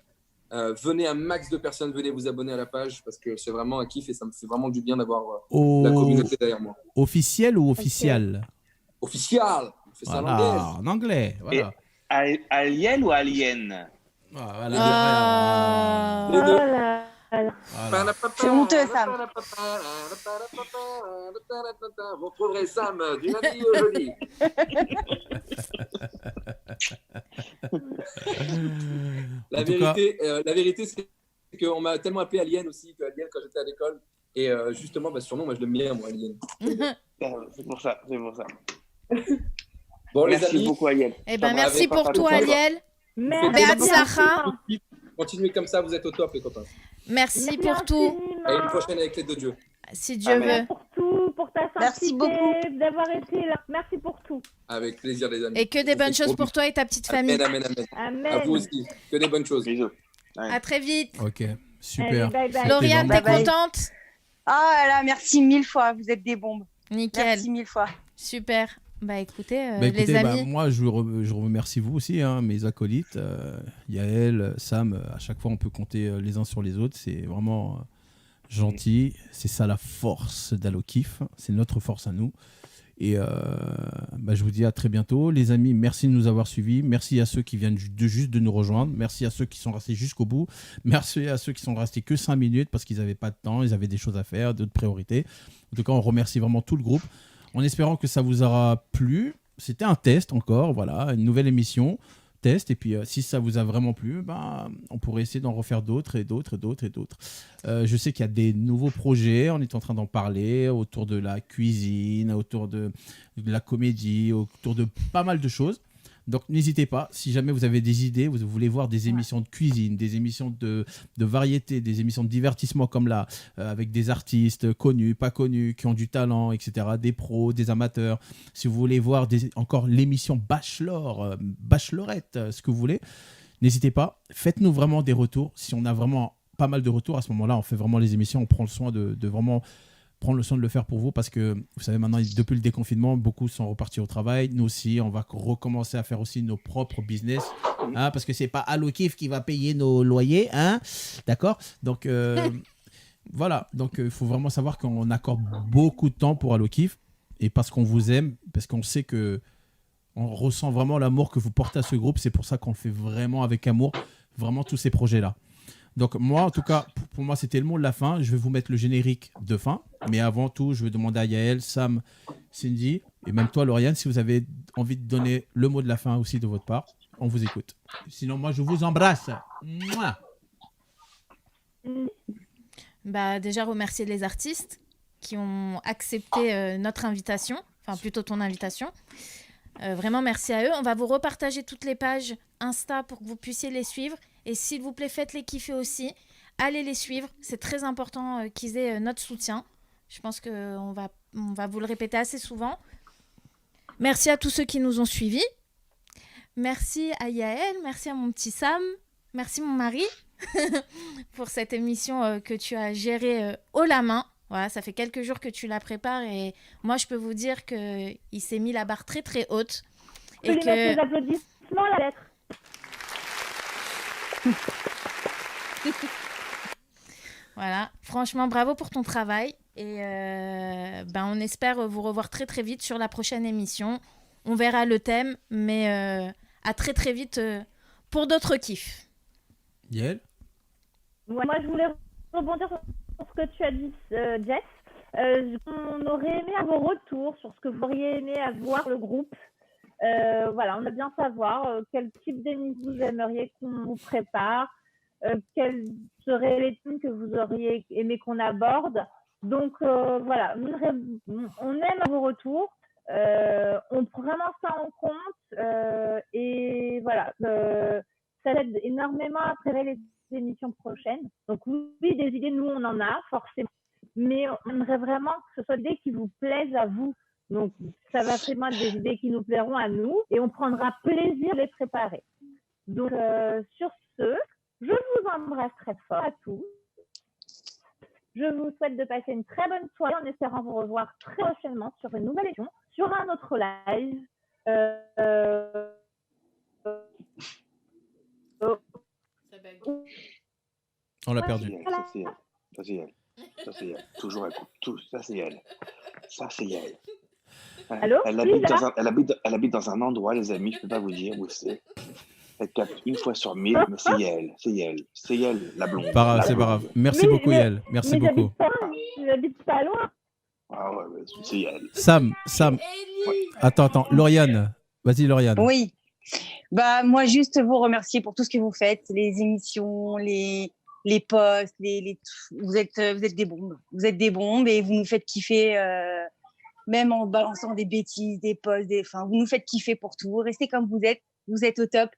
Venez un max de personnes, venez vous abonner à la page parce que c'est vraiment un kiff et ça me fait vraiment du bien d'avoir la communauté derrière moi. Officiel ou officiel? Officiel. Voilà, en anglais. Voilà. Aliel ou alien? Voilà. Les deux. Voilà. C'est honteux, Sam. Vous retrouverez Sam du lundi au jeudi. La vérité, c'est qu'on m'a tellement appelé Alien aussi, que Alien quand j'étais à l'école. Et justement, surnom, moi je l'aime bien, moi, Alien. C'est pour ça. Bon, merci les amis. beaucoup, Aliel. Eh ben, merci pour tout, Aliel. Merci. Continuez comme ça, vous êtes au top, les copains. Merci pour tout. Et une prochaine avec l'aide de Dieu. Si Dieu veut. Pour tout, pour ta simplicité, d'avoir été là. Merci pour tout. Avec plaisir, les amis. Et que des bonnes choses pour toi et ta petite famille. Amen. À vous aussi. Que des bonnes choses. Bisous. À très vite. Ok, super. Allez, bye. Lauriane, t'es contente? Ah là, merci 1000 fois. Vous être des bombes. Nickel. Merci 1000 fois. Super. Écoutez, les amis. Moi, je remercie vous aussi, hein, mes acolytes, Yael, Sam. À chaque fois, on peut compter les uns sur les autres. C'est vraiment gentil. C'est ça la force d'Allo Kiff. C'est notre force à nous. Et je vous dis à très bientôt. Les amis, merci de nous avoir suivis. Merci à ceux qui viennent juste de nous rejoindre. Merci à ceux qui sont restés jusqu'au bout. Merci à ceux qui sont restés que 5 minutes parce qu'ils n'avaient pas de temps, ils avaient des choses à faire, d'autres priorités. En tout cas, on remercie vraiment tout le groupe. En espérant que ça vous aura plu. C'était un test encore, voilà, une nouvelle émission, test. Et puis, si ça vous a vraiment plu, on pourrait essayer d'en refaire d'autres et d'autres. Je sais qu'il y a des nouveaux projets, on est en train d'en parler, autour de la cuisine, autour de la comédie, autour de pas mal de choses. Donc, n'hésitez pas, si jamais vous avez des idées, vous voulez voir des émissions de cuisine, des émissions de variété, des émissions de divertissement comme là, avec des artistes connus, pas connus, qui ont du talent, etc., des pros, des amateurs. Si vous voulez voir encore l'émission Bachelorette, ce que vous voulez, n'hésitez pas. Faites-nous vraiment des retours. Si on a vraiment pas mal de retours. À ce moment-là, on fait vraiment les émissions, on prend le soin de vraiment prendre le soin de le faire pour vous parce que, vous savez, maintenant, depuis le déconfinement, beaucoup sont repartis au travail. Nous aussi, on va recommencer à faire aussi nos propres business. Hein, parce que c'est pas Allo Kiff qui va payer nos loyers. Hein, d'accord ? Donc, voilà. Donc, il faut vraiment savoir qu'on accorde beaucoup de temps pour Allo Kiff et parce qu'on vous aime, parce qu'on sait que on ressent vraiment l'amour que vous portez à ce groupe. C'est pour ça qu'on le fait vraiment avec amour, vraiment tous ces projets-là. Donc moi, en tout cas, pour moi, c'était le mot de la fin. Je vais vous mettre le générique de fin. Mais avant tout, je vais demander à Yael, Sam, Cindy et même toi, Lauriane, si vous avez envie de donner le mot de la fin aussi de votre part. On vous écoute. Sinon, moi, je vous embrasse. Mouah. Déjà, remercier les artistes qui ont accepté notre invitation. Enfin, plutôt ton invitation. Vraiment, merci à eux. On va vous repartager toutes les pages Insta pour que vous puissiez les suivre. Et s'il vous plaît, faites-les kiffer aussi. Allez les suivre. C'est très important qu'ils aient notre soutien. Je pense qu'on va vous le répéter assez souvent. Merci à tous ceux qui nous ont suivis. Merci à Yael. Merci à mon petit Sam. Merci mon mari pour cette émission que tu as gérée haut la main. Voilà, ça fait quelques jours que tu la prépares et moi, je peux vous dire qu'il s'est mis la barre très, très haute. Je peux lui mettre les applaudissements, la lettre. Voilà, franchement, bravo pour ton travail. Et on espère vous revoir très, très vite sur la prochaine émission. On verra le thème, mais à très, très vite pour d'autres kiffs. Yael ? Ouais, moi, je voulais rebondir sur ce que tu as dit, Jess. On aurait aimé avoir vos retours sur ce que vous auriez aimé avoir le groupe. Voilà, on a bien savoir quel type d'émission vous aimeriez qu'on vous prépare, quels seraient les thèmes que vous auriez aimé qu'on aborde. Donc, voilà, on aime vos retours. On prend vraiment ça en compte et voilà, ça aide énormément à préparer les émissions prochaines. Donc oui, des idées, nous on en a forcément, mais on aimerait vraiment que ce soit des idées qui vous plaisent à vous. Donc ça va vraiment être des idées qui nous plairont à nous et on prendra plaisir à les préparer. Donc sur ce, je vous embrasse très fort à tous. Je vous souhaite de passer une très bonne soirée en espérant vous revoir très prochainement sur une nouvelle émission, sur un autre live. On l'a perdu. Ça c'est elle. Toujours un coup. Ça c'est elle. Allô? Elle habite dans un endroit, les amis, je ne peux pas vous dire où c'est. Elle capte une fois sur 1000, mais c'est elle, la blonde. C'est pas grave. Merci beaucoup, Yael. Merci beaucoup. J'habite pas loin. Ah ouais, c'est elle. Sam. Ouais. Attends. Lauriane. Vas-y, Lauriane. Oui. Moi, juste vous remercier pour tout ce que vous faites, les émissions, les posts, vous êtes des bombes. Vous êtes des bombes et vous nous faites kiffer, même en balançant des bêtises, des posts, vous nous faites kiffer pour tout. Restez comme vous êtes au top.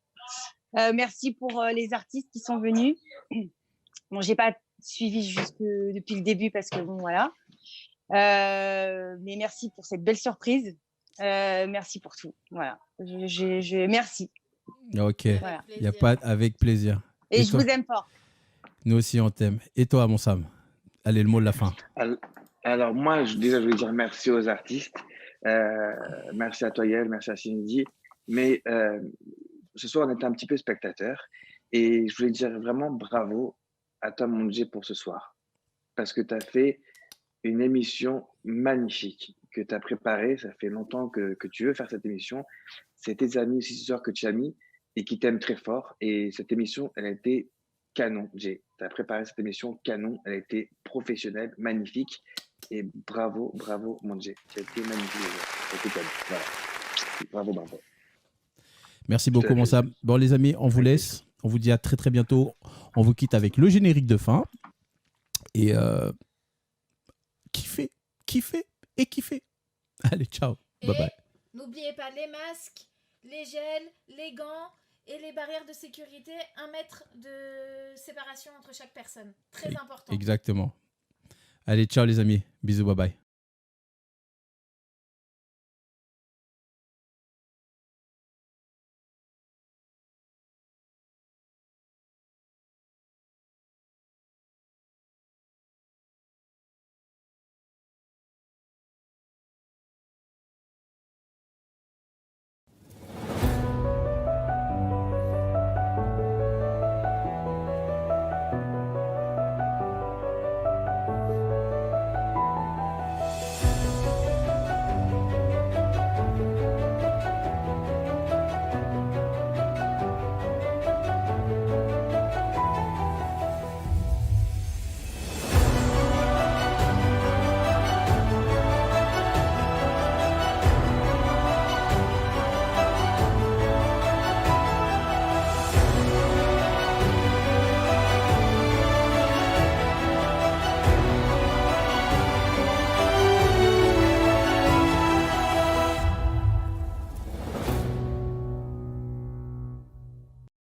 Merci pour les artistes qui sont venus. Bon, j'ai pas suivi depuis le début parce que bon, voilà. Mais merci pour cette belle surprise. Merci pour tout. Voilà. Merci. Ok. Voilà. Il n'y a pas avec plaisir. Et je vous aime fort. Nous aussi, on t'aime. Et toi, mon Sam? Allez, le mot de la fin. Alors, moi, je veux dire merci aux artistes. Merci à toi, Yael. Merci à Cindy. Mais ce soir, on était un petit peu spectateurs. Et je voulais dire vraiment bravo à toi, Mondjé, pour ce soir. Parce que tu as fait une émission magnifique que tu as préparée. Ça fait longtemps que tu veux faire cette émission. C'est tes amis aussi ce soir que tu as mis et qui t'aiment très fort. Et cette émission, elle a été canon, Jay. Tu as préparé cette émission canon. Elle a été professionnelle, magnifique. Et bravo, mon Jay. Tu as été magnifique. Voilà. Bravo. Merci beaucoup, mon Sam. Bon, les amis, on vous laisse. On vous dit à très, très bientôt. On vous quitte avec le générique de fin. Et kiffez. Allez, ciao. Bye bye. N'oubliez pas les masques, les gels, les gants et les barrières de sécurité. 1 mètre de séparation entre chaque personne. Très important. Exactement. Allez, ciao les amis. Bisous, bye bye.